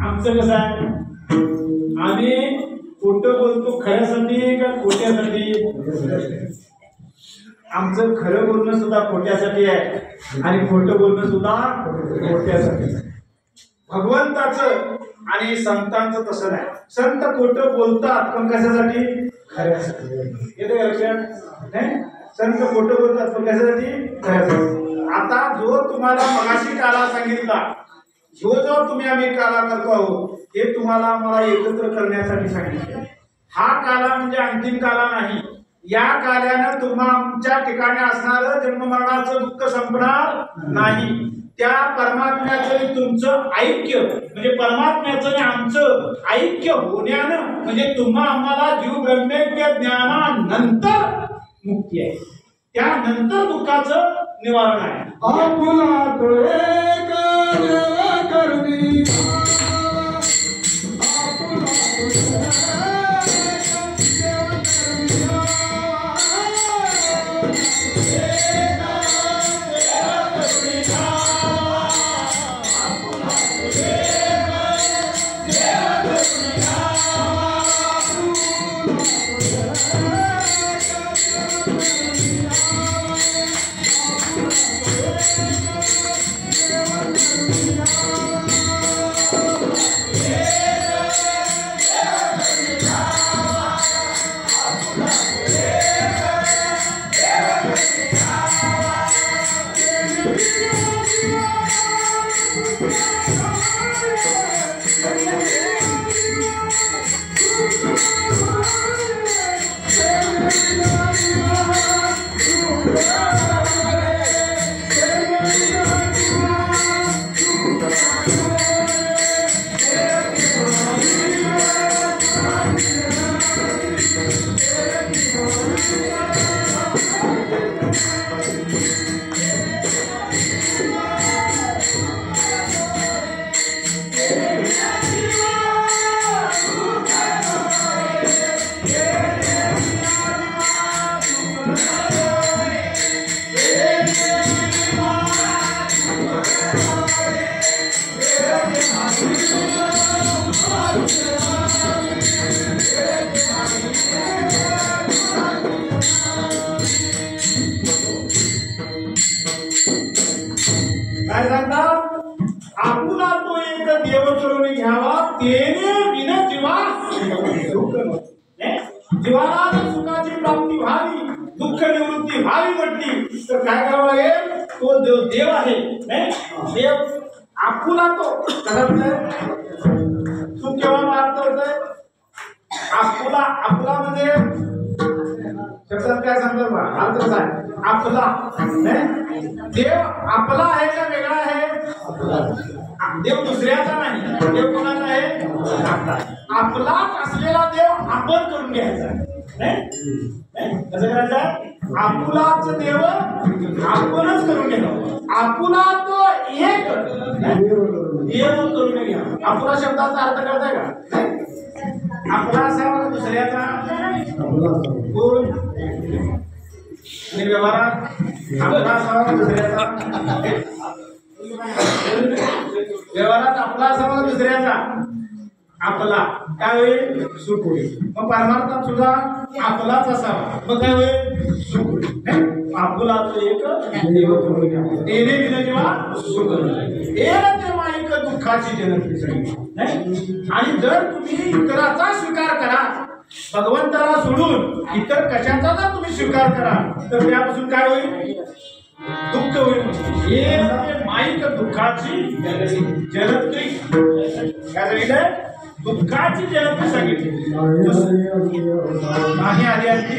आमचं कसं आहे? आम्ही खोटं बोलतो खऱ्यासाठी का खोट्यासाठी? आमचं खरं बोलणं सुद्धा खोट्यासाठी आहे आणि खोटं बोलणं सुद्धा खोट्यासाठी. भगवंताचं आणि संतांचं तसं नाही. संत खोटं बोलतात पण कशासाठी? खऱ्यासाठी. येतं लक्षात? नाही, संत खोटं बोलतात पण कशासाठी? खऱ्यासाठी. आता जो तुम्हाला मगाशी काला सांगितला, जो तुम्ही आम्ही काला करतो आहोत, हे तुम्हाला मला एकत्र करण्यासाठी सांगितलं. हा काला म्हणजे अंतिम काला नाही. या काल्यानं तुम्हा आमच्या ठिकाणी असणारं जन्ममरणाचं दुःख संपणार नाही. त्या परमात्म्याचं तुमचं ऐक्य म्हणजे परमात्म्याचं आणि आमचं ऐक्य होण्यानं म्हणजे तुम्हा आम्हाला जीव ब्रह्मैक्य ज्ञानानंतर मुक्ती आहे. त्यानंतर दुःखाचं निवारण आहे. काय सांगतात? आपुला तो एक देव करून घ्यावा तेने विन जीवा दुःख नको. जीवाला जर सुखाची प्राप्ती व्हावी, दुःख निवृत्ती व्हावी म्हटली तर काय करावं लागेल? तो देव आहे. देव आपुला तो कसा तू केव्हा प्राप्त होतोय? आपुला आपुला म्हणजे शब्दात काय सांगतात बा? अर्थ कसा आहे? आपला देव आपला आहे का वेगळा आहे? देव दुसऱ्याचा नाही. देव कोणाचा आहे? आपलाच असलेला देव आपण करून घ्यायचा. कसं करायचं? आपुलाच देव आपणच करून घ्यायचा. आपुला तो एक देव करून घ्या. आपुला शब्दाचा अर्थ कळताय का? आपला असावा दुसऱ्याचा कोण? आणि व्यवहारात आपला असावा दुसऱ्याचा. व्यवहारात आपला असावा दुसऱ्याचा. आपला काय होईल? सुख होईल. मग परमार्थात सुद्धा आपलाच असावा. मग काय होईल? सुख होईल. आपुला तो एक देव करून घ्या तेने विन जेव्हा सुख तेव्हा एक दुःखाची जनक. आणि जर तुम्ही इतराचा स्वीकार करा, भगवंताला सोडून इतर कशाचा जर तुम्ही स्वीकार करा तर त्यापासून काय होईल? दुःख होईल. हे माईक दुःखाची जनत्री. काय सांगितलंय? दुःखाची जनत्री सांगितली. नाही आधी आधी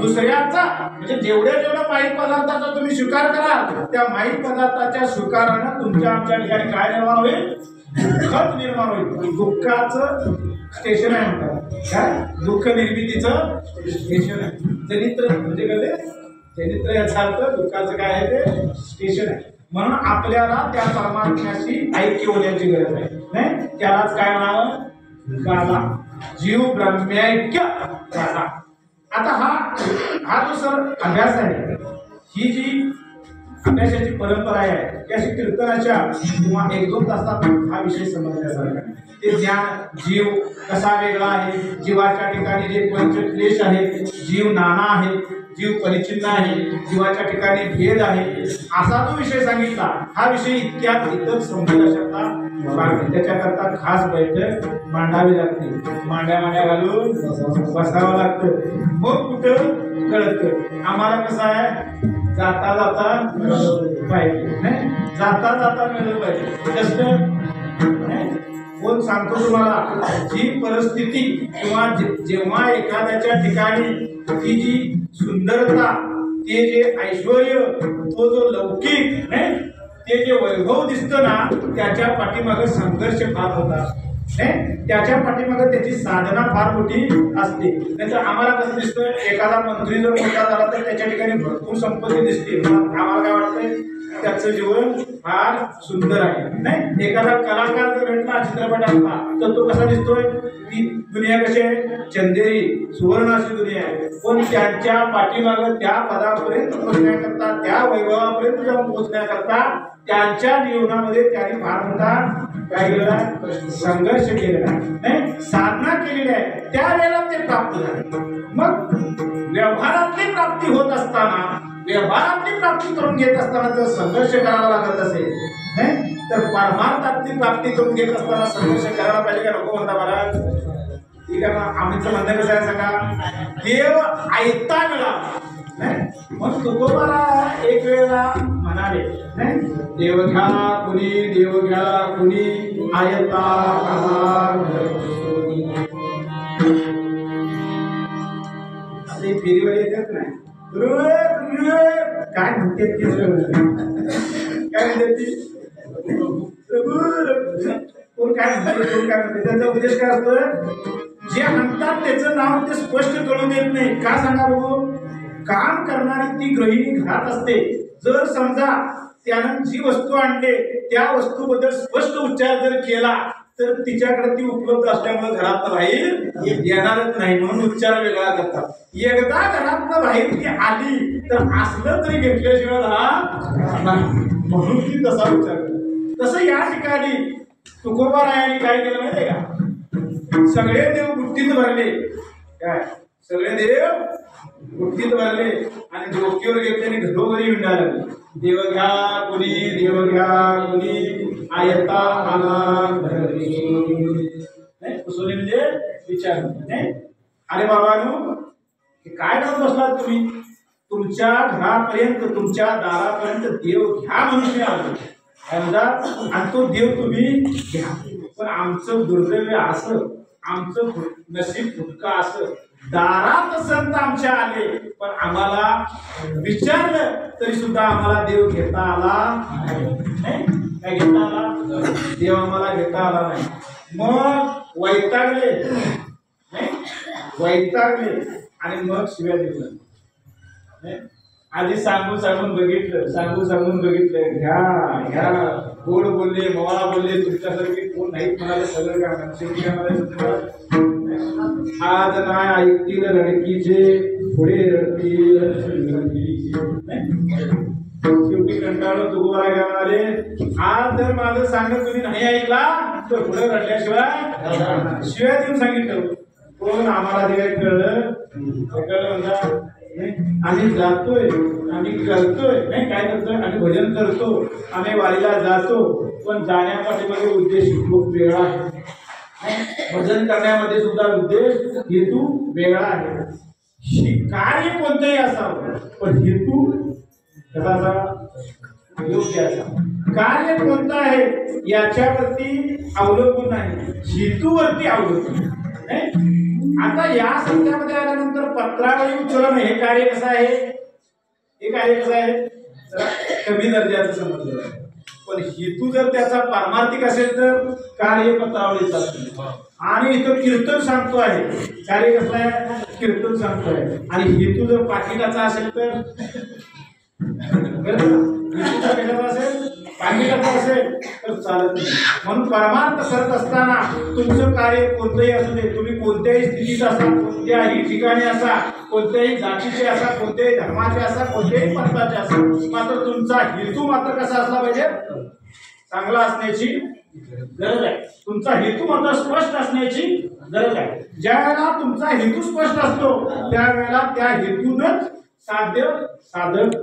दुसऱ्याचा म्हणजे जेवढ्या माईक पदार्थाचा तुम्ही स्वीकार कराल त्या माईक पदार्थाच्या स्वीकारानं तुमच्या आमच्या ठिकाणी काय निर्माण होईल? दुःखच निर्माण होईल. दुःखाचं स्टेशन आहे म्हणतात. काय? दुःख निर्मितीचं स्टेशन आहे. चरित्र म्हणजे काय? चरित्र याचा अर्थ दुःखाचं काय आहे? ते स्टेशन आहे. म्हणून आपल्याला त्या परमात्म्याशी ऐक्य होण्याची गरज आहे. नाही त्यालाच काय म्हणावं? गाला जीव ब्रह्मैक्य गाला. आता हा जो सर अभ्यास आहे, ही जी अभ्यासाची परंपरा आहे की अशी कीर्तनाच्या किंवा 1-2 तासात हा विषय समजण्यासारखा. ते ज्ञान जीव कसा वेगळा आहे, जीवाच्या ठिकाणी जे पंचक्लेश आहे, जीव नाना आहे, जीव परिचिन्न आहे, जीवाच्या ठिकाणी भेद आहे, असा जो विषय सांगितला हा विषय इतक्यात इतर समजू शकता. त्याच्याकरता खास बैठक मांडावी लागते. मांड्या घालून बसावं लागतं. मग कुठं कळतं. आम्हाला कसं आहे? जाता जाता पाहिजे. नाही जाता जाता मिळलं पाहिजे. जसं कोण सांगतो तुम्हाला? जी परिस्थिती किंवा जेव्हा एखाद्याच्या ठिकाणी ती जी सुंदरता, ते जे ऐश्वर्य, तो जो लौकिक नाही ते जे वैभव दिसतं ना, त्याच्या पाठीमागे संघर्ष फार होता. त्याच्या पाठीमागे त्याची साधना फार मोठी असते. नाहीतर आम्हाला कसं दिसतं? एखादा मंत्री जर मोठा झाला तर त्याच्या ठिकाणी भरपूर संपत्ती दिसते. आम्हाला काय वाटतंय? त्याचं जीवन फार सुंदर आहे. नाही एखादा कलाकार जर भेटला चित्रपटातला तर तो कसा दिसतोय? ती दुनिया कशी आहे? चंदेरी सुवर्ण अशी दुनिया आहे. पण त्यांच्या पाठीमागं त्या पदापर्यंत पोहोचण्याकरता, त्या वैभवापर्यंत जाऊन पोहोचण्याकरता त्यांच्या जीवनामध्ये त्यांनी फार मोठा काय केलेला आहे? संघर्ष केलेला आहे. नाही साधना केलेली आहे. त्यावेळेला ते प्राप्त झाले. मग व्यवहारातली प्राप्ती होत असताना, व्यवहारातली प्राप्ती करून घेत असताना जर संघर्ष करावा लागत असेल नाही तर परमार्थातली प्राप्ती करून घेत असताना संघर्ष करायला पाहिजे का नको? म्हणता महाराज. ठीक आहे ना. आमचं म्हणणं कसं आहे सांगा? देव ऐता मिळाला. मग तुकोबाला एक वेळेला म्हणाले नाही देव घ्या कुणी, देव घ्या कुणी, आयता असे फेरीवर येतात नाही. काय म्हणते काय म्हणते कोण काय म्हणते कोण काय म्हणते? त्याचा उद्देश काय असतो? जे म्हणतात त्याचं नाव ते स्पष्ट कळून देत नाही. का सांगा बघू? काम करणारी ती गृहिणी घरात असते. जर समजा त्यानं जी वस्तू आणले त्या वस्तूबद्दल स्पष्ट उच्चार जर केला तर तिच्याकडे ती उपलब्ध असल्यामुळे घरात बाहेर येणारच नाही. म्हणून उच्चार वेगळा करतात. एकदा घरात बाहेर ती आली तर असलं तरी घेतल्याशिवाय म्हणून ती तसा उच्चार करतात. तसं या ठिकाणी तुकोबारायांनी काय केलं माहितीये का? सगळे देव बुद्धीत भरले. काय सगळे देव बुद्धीत भरले आणि डोकीवर घेतले आणि घरोघरी हिंडायला लागले. देव घ्या कुणी देव घ्या कुणी आयता आला घरी. कुसोली म्हणजे विचार. अरे बाबांनो, काय करत बसलात तुम्ही? तुमच्या घरापर्यंत तुमच्या दारापर्यंत देव घ्या म्हणून आलो. काय म्हणतात? आणि तो देव तुम्ही घ्या. पण आमचं दुर्दैव असं, आमचं नशीब फुटका असं, दारात संत आमच्या आले पण आम्हाला विचारलं तरी सुद्धा आम्हाला देव घेता आला नाही. काय घेता आला? देव आम्हाला घेता आला नाही. मग वैतागले नाही, वैतागले आणि मग शिव्या दिल्या. आधी सांगून बघितलं घ्या घ्या, गोड बोलले, मवा बोलले, तुमच्यासारखे कोण नाही म्हणाले, सगळं काय आज नाही ऐकतील लडकीचे, पुढे रडतील. शेवटी कंटाळून तुगोरा घेणारे. आज जर माझं सांगत तुम्ही नाही ऐकला तर पुढे रडल्याशिवाय शिवाय देऊन सांगितलं. कोण आम्हाला जे कळलं म्हणता आम्ही जातोय, आम्ही करतोय नाही, काय करतोय? आम्ही भजन करतो, आम्ही वारीला जातो, पण जाण्यापाठीमध्ये उद्देश खूप वेगळा आहे. भजन करण्यामध्ये सुद्धा उद्देश हेतू वेगळा आहे. कार्य कोणतंही असावं पण हेतू त्याचा योग्य असावा. कार्य कोणतं आहे याच्यावरती अवलंबून नाही, हेतूवरती अवलंबून. आता या संख्यामध्ये आल्यानंतर पत्रावळी उच्चारण हे कार्य कसं आहे? हे कार्य कसं आहे? कमी दर्जाचं समजलं. पण हेतू जर त्याचा पारमार्थिक असेल तर कार्य पत्रावळीचं असेल. आणि इथं कीर्तन सांगतो आहे, कार्य कसं आहे? कीर्तन सांगतोय. आणि हेतू जर पाकिटाचा असेल तर चालत नाही. म्हणून परमार्थ करत असताना तुमचं कार्य कोणतंही असू दे, तुम्ही कोणत्याही स्थितीत असा, कोणत्याही ठिकाणी असा, कोणत्याही जातीचे असा, कोणत्याही धर्माचे असा, कोणत्याही पंथाचे असा, मात्र तुमचा हेतू मात्र कसा असला पाहिजे? चांगला असण्याची गरज आहे. तुमचा हेतू मात्र स्पष्ट असण्याची गरज आहे. ज्या वेळेला तुमचा हेतू स्पष्ट असतो त्यावेळेला त्या हेतूनच साधक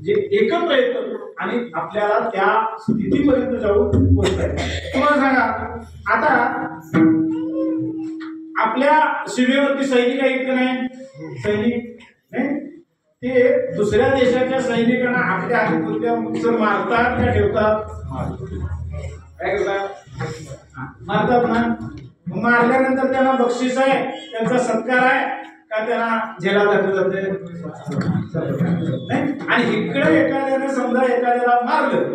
जे एकत्र येतं आणि आपल्याला त्या स्थितीपर्यंत जाऊन पोहोचतात. तुम्हाला सांगा, आता आपल्या सीमेवरती सैनिक आहेत का नाही? सैनिक नाही, ते दुसऱ्या देशाच्या सैनिकांना आपल्या हाती मारतात का ठेवतात? काय करतात? मारतात ना. मारल्यानंतर त्यांना बक्षीस आहे, त्यांचा सत्कार आहे का त्यांना जेला टाकलं जाते? आणि इकडे एखाद्याने समजा एखाद्याला मारलं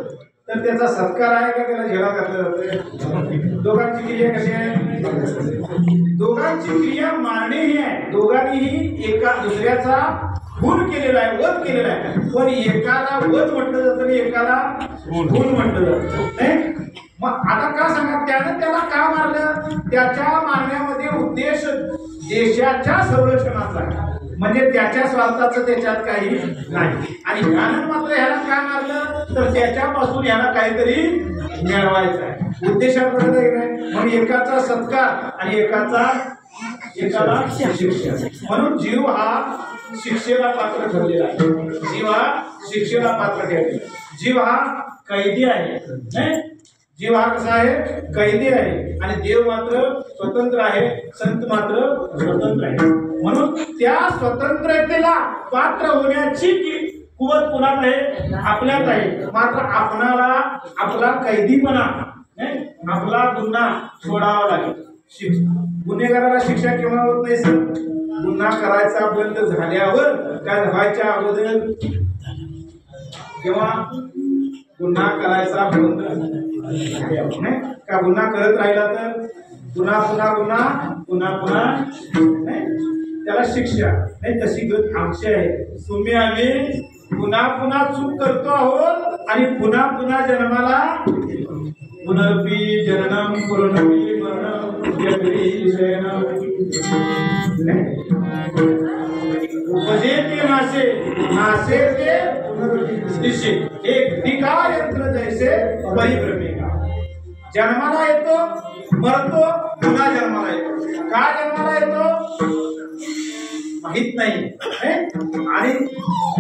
तर त्याचा सत्कार आहे का त्याला जेला टाकलं जाते? दोघांची क्रिया कशी आहे? दोघांची क्रिया मारणे ही आहे. दोघांनीही एका दुसऱ्याचा खून केलेला आहे, वध केलेला आहे. पण एकाला वध म्हटलं जातं आणि एकाला खून म्हटलं जातं. मग आता का सांगा, त्यानं त्याला का मारलं? त्याच्या मारण्यामध्ये उद्देश देशाच्या संरक्षणाचा आहे, म्हणजे त्याच्या स्वार्थाचं त्याच्यात काही नाही. आणि ह्यानं मात्र ह्याला का मारलं तर त्याच्यापासून ह्याला काहीतरी मिळवायचं आहे, उद्देशापर्यंत नाही. म्हणून एकाचा सत्कार आणि एकाला शिक्षा. म्हणून जीव हा शिक्षेला पात्र ठरलेला आहे. जीव हा शिक्षेला पात्र ठरलेला. जीव हा कैदी आहे. जीव हा कसा आहे? कैदी आहे. आणि देव मात्र स्वतंत्र आहे, संत मात्र स्वतंत्र आहे. म्हणून त्या स्वतंत्रतेला पात्र होण्याची कुवत कुणात आहे? आपल्यात आहे. मात्र आपणाला आपला कैदीपणा, आपला गुन्हा सोडावा लागेल. गुन्हेगाराला शिक्षा केव्हा होत नाही सर? गुन्हा करायचा बंद झाल्यावर, काय व्हायच्या अगोदर. केव्हा गुन्हा करायचा बंद का गुन्हा करत राहिला तर पुन्हा पुन्हा गुन्हा पुन्हा पुन्हा त्याला शिक्षा नाही. तशी गत आमची आहे. तुम्ही आम्ही पुन्हा पुन्हा चूक करतो आहोत आणि पुन्हा पुन्हा जन्माला पुनर्पी जननम पुनर्पी मरणम उपजेते नासे नासे ते दिशे एक विकार यंत्र जैसे परिभ्रमेगा. जन्माला येतो, मरतो, पुन्हा जन्माला येतो. का जन्माला येतो माहित नाही. आणि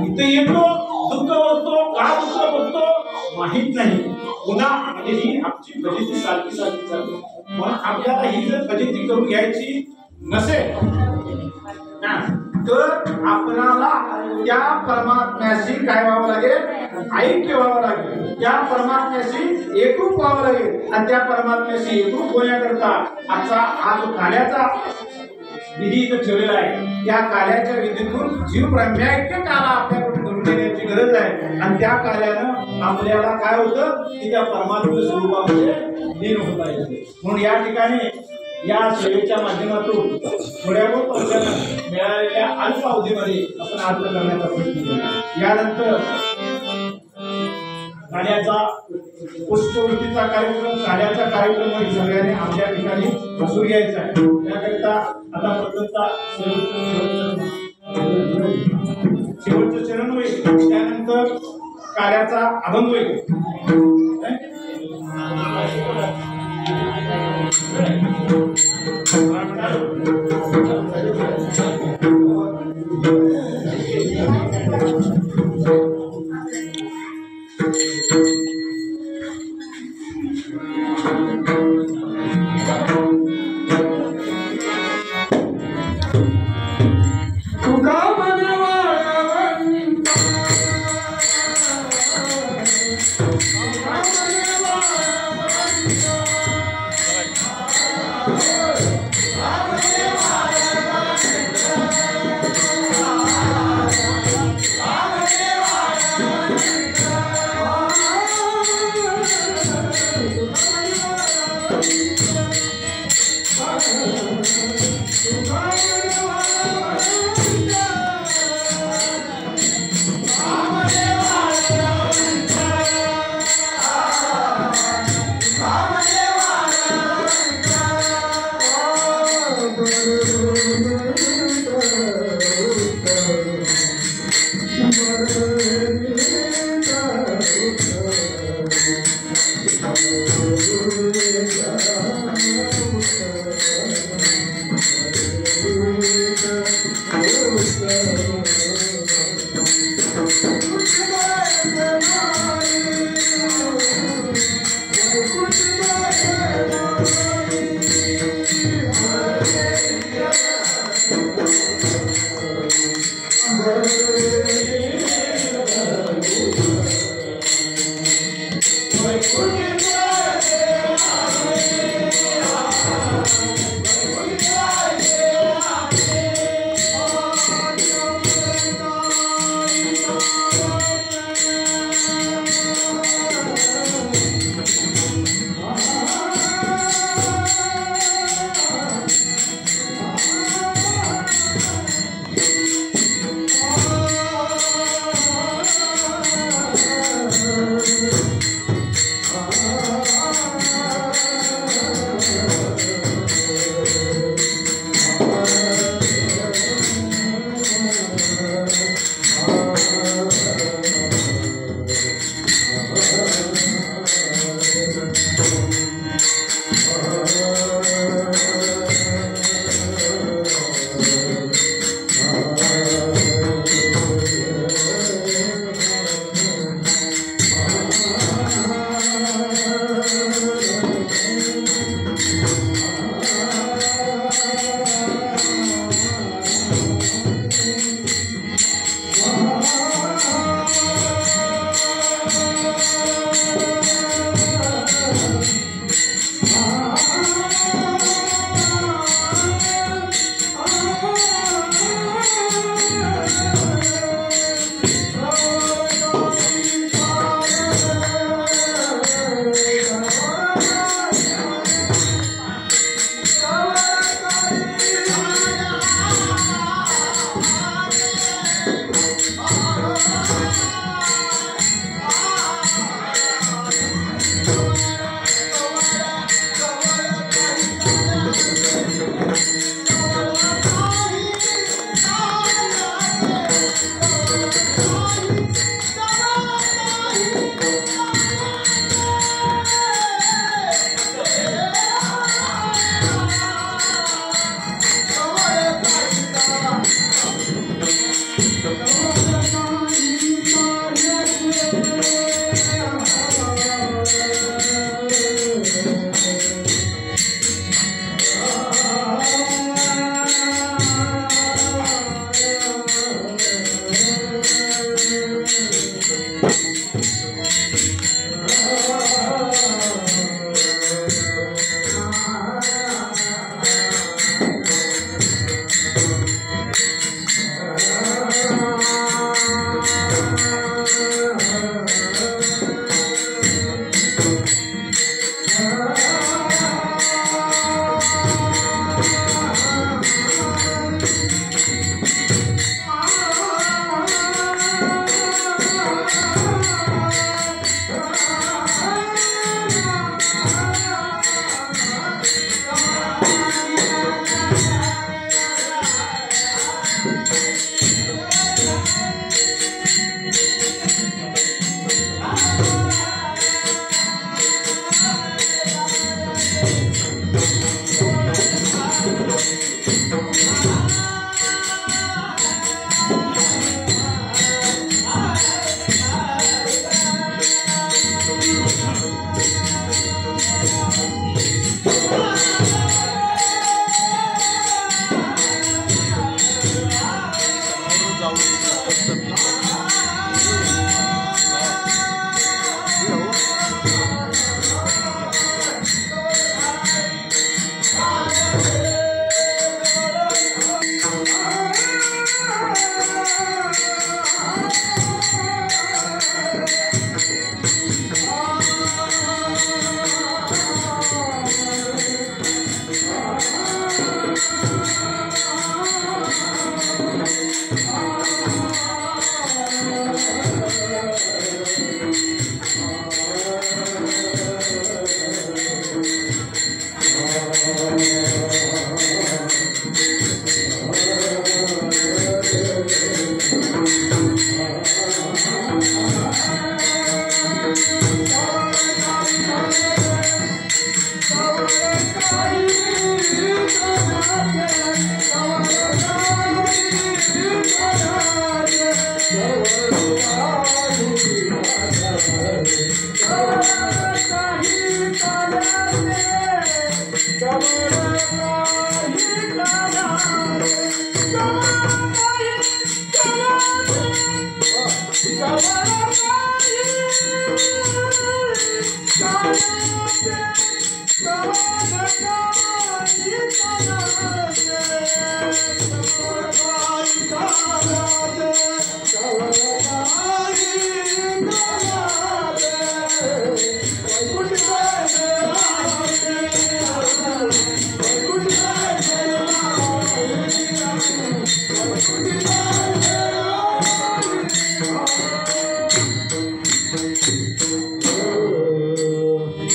इथे येतो दुःख बघतो का दुःख बघतो माहित नाही पुन्हा म्हणजे ही आमची फजिती सारखी सारखी चालते म्हणून आपल्याला ही जर फजिती करून घ्यायची नसेल तर आपल्याला त्या परमात्म्याशी काय व्हावं लागेल ऐक्य व्हावं लागेल त्या परमात्म्याशी एकरूप व्हावं लागेल आणि त्या परमात्म्याशी एकरूप होण्याकरता आजचा हा जो काल्याचा विधी इथं ठेवलेला आहे त्या काल्याच्या विधीतून जीव ब्रह्मैक्य काला आपल्याकडून घडून देण्याची गरज आहे आणि त्या कार्यानं आपल्याला काय होतं की त्या परमात्म्य स्वरूपामध्ये लीन होता येते म्हणून या ठिकाणी या सेवेच्या माध्यमातून थोड्या बहुत पैशानं मिळालेल्या अल्प अवधीमध्ये आपण अर्ज करण्याचा प्रयत्न केला यानंतर काल्याचा पुष्पवृत्तीचा कार्यक्रम काल्याचा कार्यक्रम सगळ्यांनी आपल्या ठिकाणी बसून घ्यायचा आहे त्याकरिता आता प्रथमता शेवटचं चरण होईल त्यानंतर काल्याचा अभंग होईल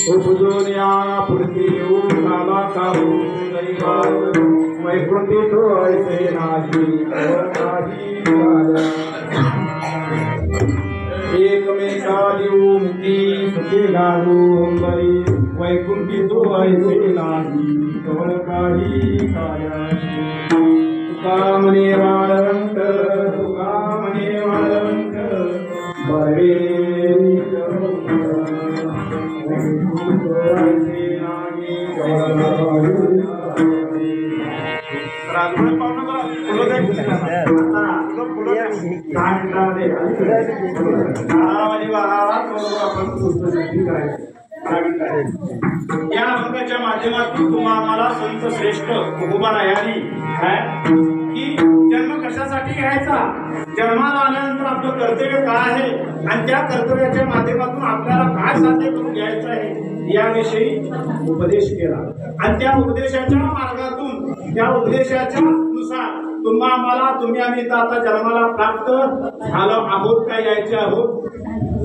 उपजून या पुढची येऊन झाला काहू दैवात वैकुंठी तो ऐसे नाही काही एकमेका देऊ मुक्ती सुखे घालू अंबरी वैकुंठी तो ऐसे नाही कवळ काही कायाची तुका म्हणे वाळवंट तुका म्हणे वाळवंट बरे या अभंगाच्या माध्यमातून तुम्हाला संत श्रेष्ठ तुकोबारायांनी काय की जन्म कशासाठी घ्यायचा, जन्माला आल्यानंतर आपलं कर्तव्य काय आहे आणि त्या कर्तव्याच्या माध्यमातून आपल्याला काय साध्य करून घ्यायचं आहे याविषयी उपदेश केला आणि त्या उपदेशाच्या मार्गातून त्या उपदेशाच्या नुसार तुम्ही आम्ही आता जन्माला प्राप्त झालो आहोत का यायचे आहोत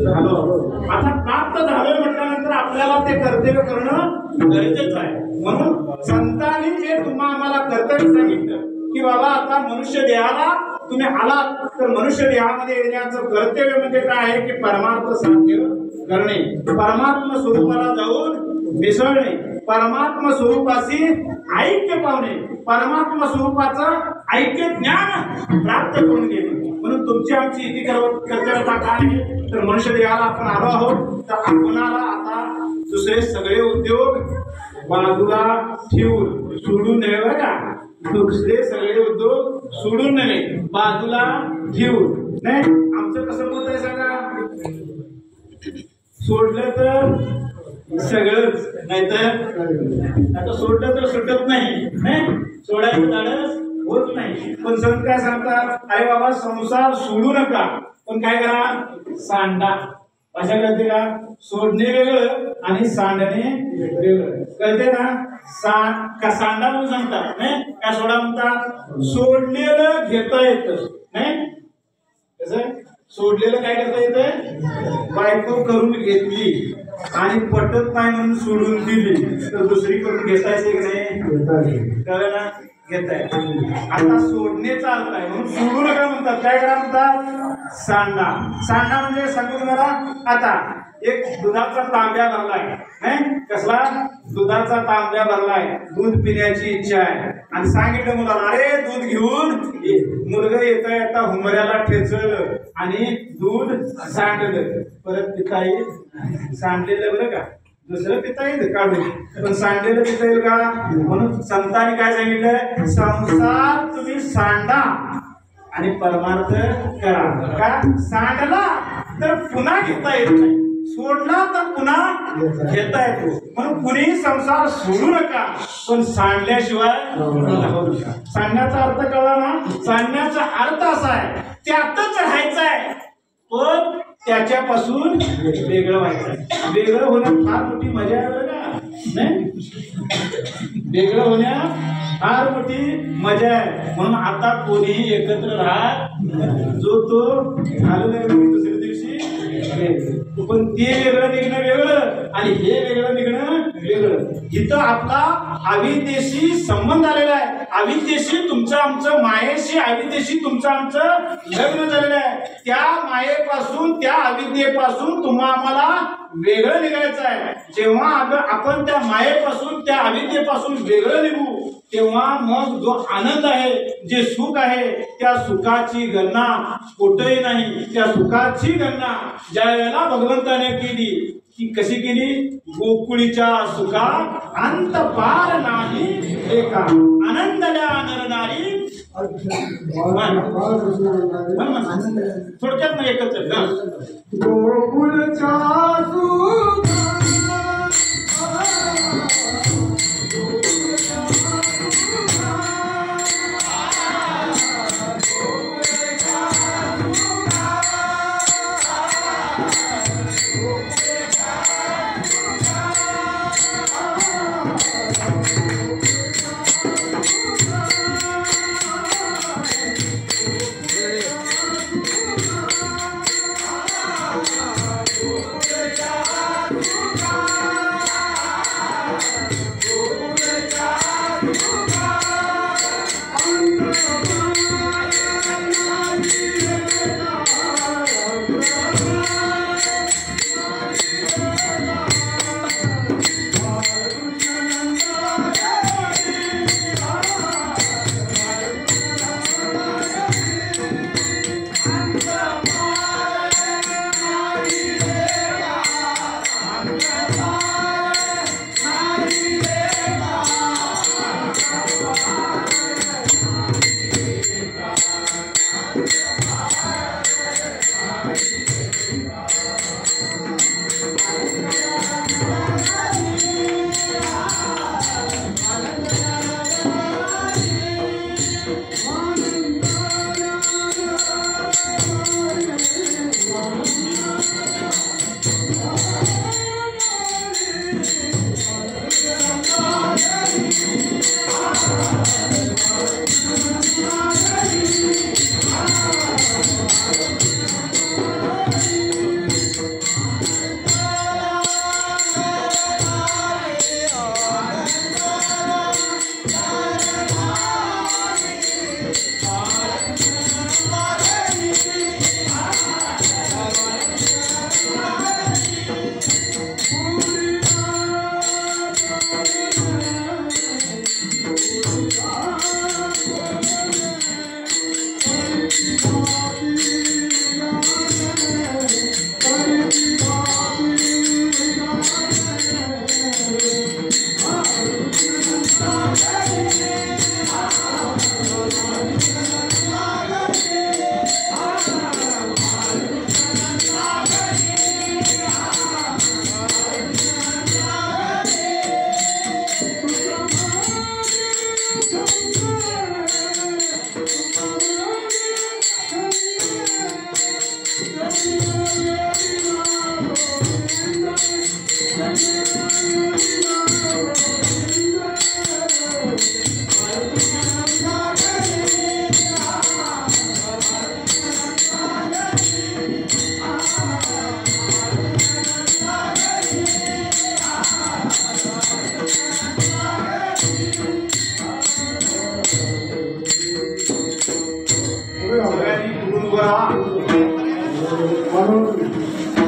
झालो आता प्राप्त झालोय म्हटल्यानंतर आपल्याला ते कर्तव्य करणं गरजेचं आहे। म्हणून संतांनी जे आम्हाला कर्तव्य सांगितलं की बाबा आता मनुष्य देहाला तुम्ही आलात तर मनुष्य देहामध्ये येण्याचं कर्तव्य म्हणजे काय आहे की परमार्थ साध्य करणे, परमात्मा स्वरूपाला जाऊन मिसळणे, परमात्मा स्वरूपाशी ऐक्य पावणे, परमात्मा स्वरूपाचं ऐक्य ज्ञान प्राप्त करून घेणे। म्हणून तुमची आमची इथे कर्तव्यता काय आहे तर मनुष्य देहाला आपण आलो आहोत तर आपणाला आता दुसरे सगळे उद्योग बाजूला ठेवून सोडून नव्हे बरं का, दुसरे सगळे उद्योग सोडून नव्हे बाजूला ठेवून नाही। आमचं कसं मत आहे सांगा, सोडलं तर सगळंच नाही तर आता सोडलं तर सुटत नाही, सोडायचं धाडस होत नाही। पण संत काय सांगतात, अरे बाबा संसार सोडू नका पण काय करा सांडा। अशा कळते का, सोडणे वेगळं आणि सांडणे वेगळं कळते ना। सांडा म्हणून सांगतात नाही काय, सोडा म्हणतात सोडलेलं घेता येतं नाही, कसं सोडलेलं काय करता येतं, बायको करून घेतली आणि पटत नाही म्हणून सोडून दिली तर दुसरी करून घेता येते की नाही, कळलं ना, घेता येते। आता सोडण्याचा अर्थ आहे म्हणून सोडू नका म्हणतात, काय करा म्हणतात सांडा। सांडा म्हणजे सांगू तुम्हाला, आता एक दुधाचा तांब्या भरलाय नाही, कसला दुधाचा तांब्या भरलाय, दूध पिण्याची इच्छा आहे आणि सांगितलं मुलाला अरे दूध घेऊन ये, मुलगा येता येता हुमऱ्याला ठेचलं आणि दूध सांडलं, परत पिता येईल, सांडलेलं बरं का दुसरं पिता येईल काढून पण सांडलेलं पिता येईल का। म्हणून संतांनी काय सांगितलंय, संसार तुम्ही सांडा आणि परमार्थ करा। का सांडला तर पुन्हा घेता येत नाही, सोडला तर पुन्हा घेता येतो, म्हणून कुणी संसार सोडू नका पण सांडल्याशिवाय सांडण्याचा अर्थ कळला ना। सांडण्याचा अर्थ असा आहे त्यातच राहायचं आहे पण त्याच्यापासून वेगळं व्हायचं, वेगळं होण्यात फार मोठी मजा आहे बरं का नाही, वेगळं होण्यात फार मोठी मजा आहे। म्हणून आता कोणीही एकत्र राहत जो तो झालं दुसऱ्या दिवशी पण ते वेगळं निघणं वेगळं आणि हे वेगळं निघणं वेगळं। इथं आपला अविद्येशी संबंध आलेला आहे, अविद्येशी तुमचं आमचं मायेशी अविद्येशी तुमचं आमचं लग्न झालेलं आहे। त्या मायेपासून त्या अविद्येपासून आम्हाला वेगळं निघायचं आहे। जेव्हा आपण त्या मायेपासून त्या अविद्येपासून वेगळं निघू तेव्हा मग जो आनंद आहे जे सुख आहे त्या सुखाची गणना कुठेही नाही। त्या सुखाची गणना ज्या वेळेला भगवंताने केली ती कशी केली, गोकुळीच्या सुखा अंत पार नाही एका आनंदल्या नरनारी थोडक्यात मग एकच गोकुळच्या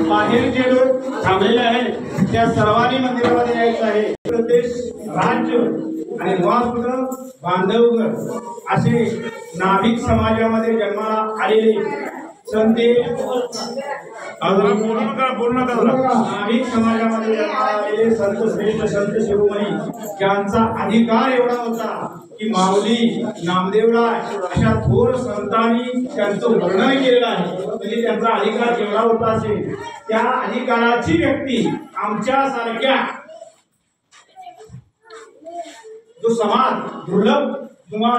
बाहेर जे लोक थांबलेले आहेत त्या सर्वांनी मंदिरामध्ये यायचं आहे. प्रदेश, राज्य आणि निवासगृह, बांधवगड असे नाभिक समाजामध्ये जन्माला आलेले संते नाभिक समाजामध्ये जन्माला आलेले संत श्रेष्ठ संत शिरोमणी ज्यांचा अधिकार एवढा होता की माऊली, नामदेवराय अशा थोर संतांनी त्यांचं वर्णन केलेलं आहे. म्हणजे त्यांचा अधिकार जेवढा होता असेल त्या अधिकाराची व्यक्ती आमच्या सारख्या जो समाज दुर्लभ किंवा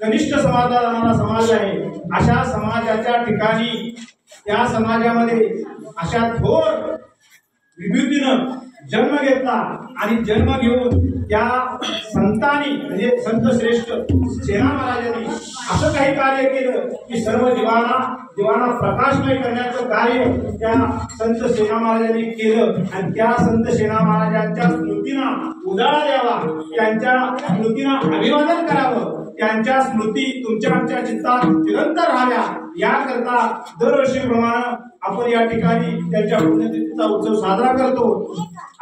कनिष्ठ समाजाला जाणारा समाज आहे अशा समाजाच्या ठिकाणी त्या समाजामध्ये अशा थोर विभूतीनं जन्म घेतला आणि जन्म घेऊन त्या संतांनी म्हणजे संत श्रेष्ठ सेना महाराजांनी असं काही कार्य केलं की सर्व जीवांना प्रकाशमय करण्याचं कार्य त्या संत सेना महाराजांनी केलं. आणि त्या संत सेना महाराजांच्या स्मृतींना उजाळा द्यावा, त्यांच्या स्मृतींना अभिवादन करावं, त्यांच्या स्मृती तुमच्या आमच्या चित्तात निरंतर राहाव्या याकरता दरवर्षीप्रमाणे आपण या ठिकाणी त्यांच्या पुण्यतिथीचा उत्सव साजरा करतो.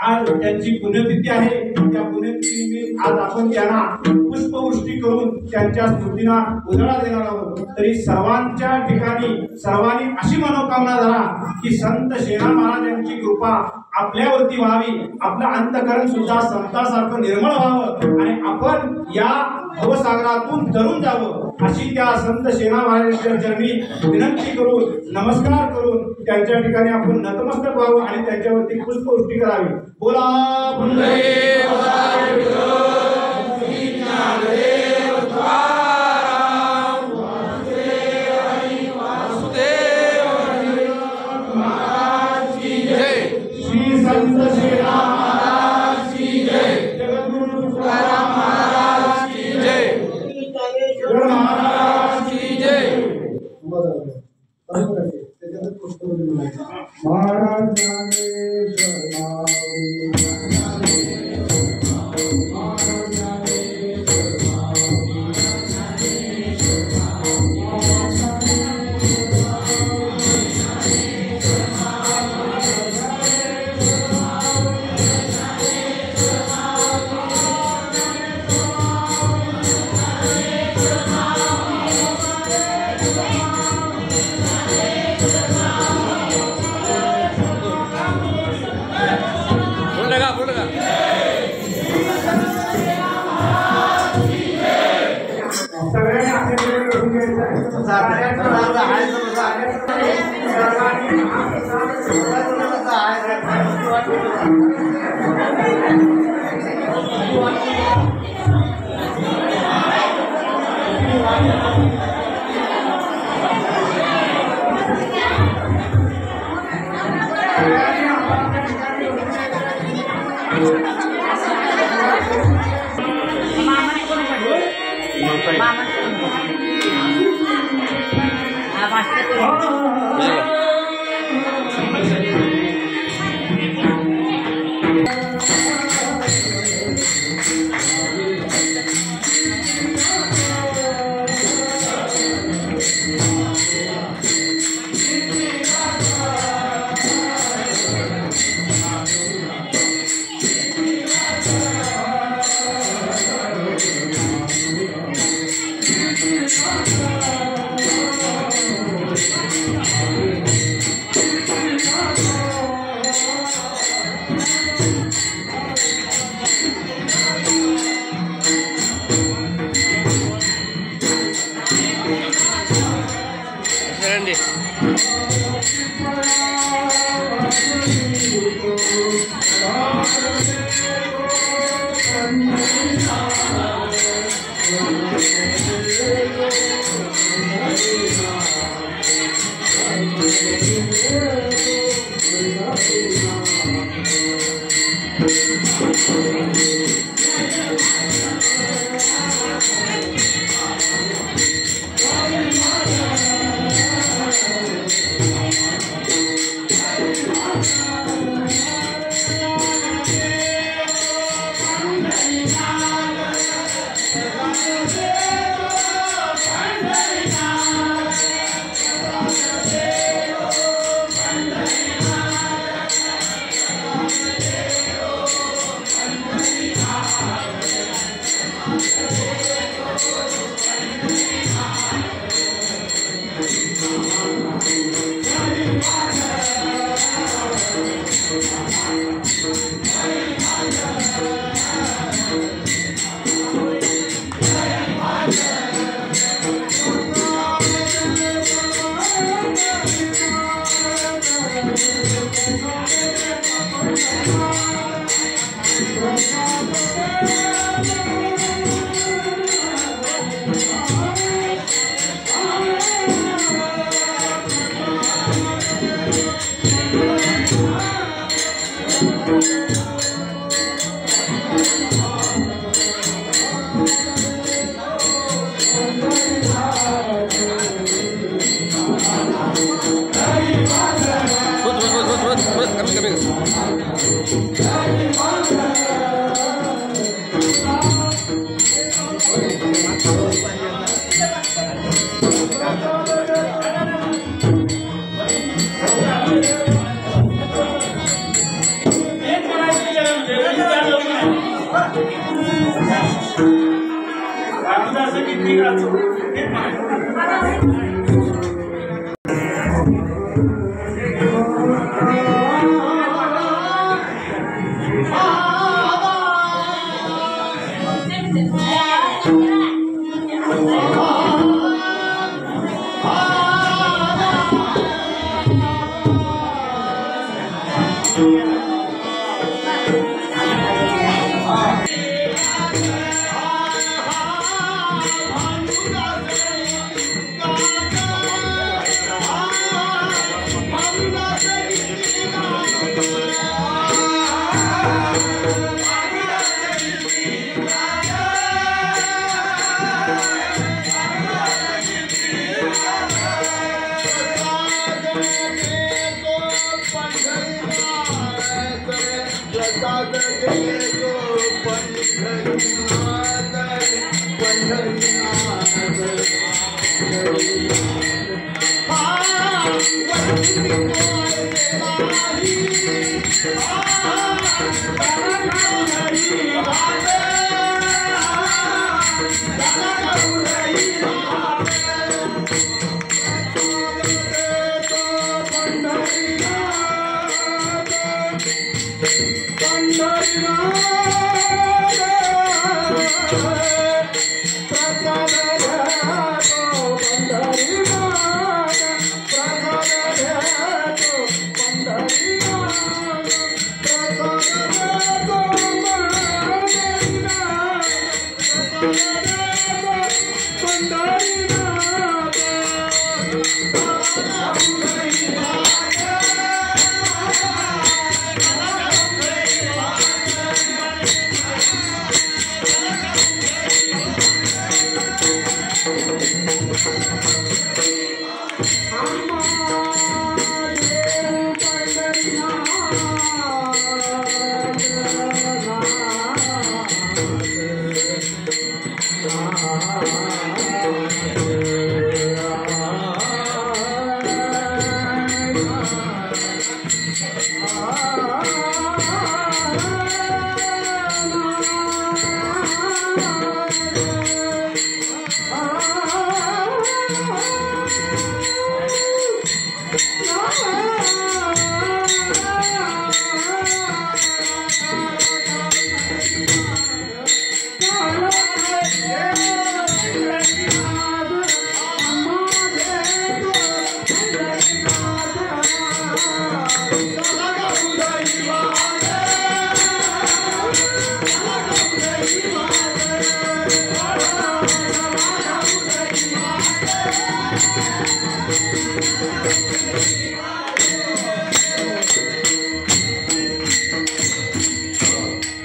आज त्यांची पुण्यतिथी आहे. त्या पुण्यतिथी आज आपण त्यांना पुष्पवृष्टी करून त्यांच्या स्मृतींना उजाळा देणार आहोत. तरी सर्वांच्या ठिकाणी सर्वांनी अशी मनोकामना धरा की संत सेना महाराजांची कृपा आपल्यावरती व्हावी, आपलं अंतःकरण सुद्धा संतासारखं निर्मळ व्हावं आणि आपण या भवसागरातून तरुण जावं अशी त्या संत सेना महाराजांच्या चरणी विनंती करून नमस्कार करून त्यांच्या ठिकाणी आपण नतमस्तक व्हावं आणि त्यांच्यावरती पुष्पवृष्टी करावी. बोला श्री संत सेना महाराज की जय. जगद्गुरु तुकाराम महाराज की जय. महाराज की जय. महाराज Pandari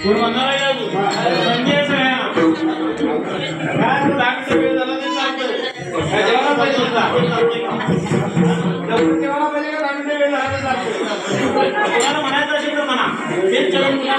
कोण म्हणणार आहे का तू? संजय सगळ्यांना काय तू लागतं वेळ झाला ते चालतं काय जेवायला पाहिजे होता जेवायला पाहिजे का लागतं वेळ झाला ते चालतं कोणाला म्हणायचं असेल तर म्हणा तेच चलन तुला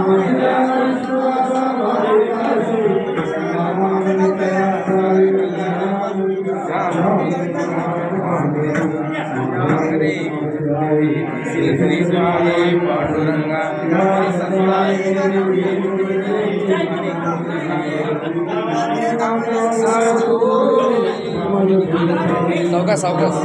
और
सावकाश सावकाश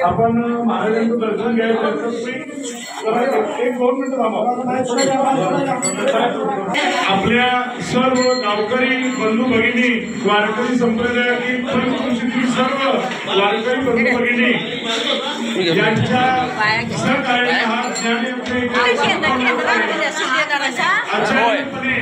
आपण महाराजांचं दर्शन घ्यायचं एक 2 मिनिटं आपल्या सर्व गावकरी बंधू भगिनी वारकरी संप्रदायातील पंचकृषीतील सर्व वारकरी बंधू भगिनी यांच्या सहकार्याने हा ज्ञानयज्ञ आचार्यपणे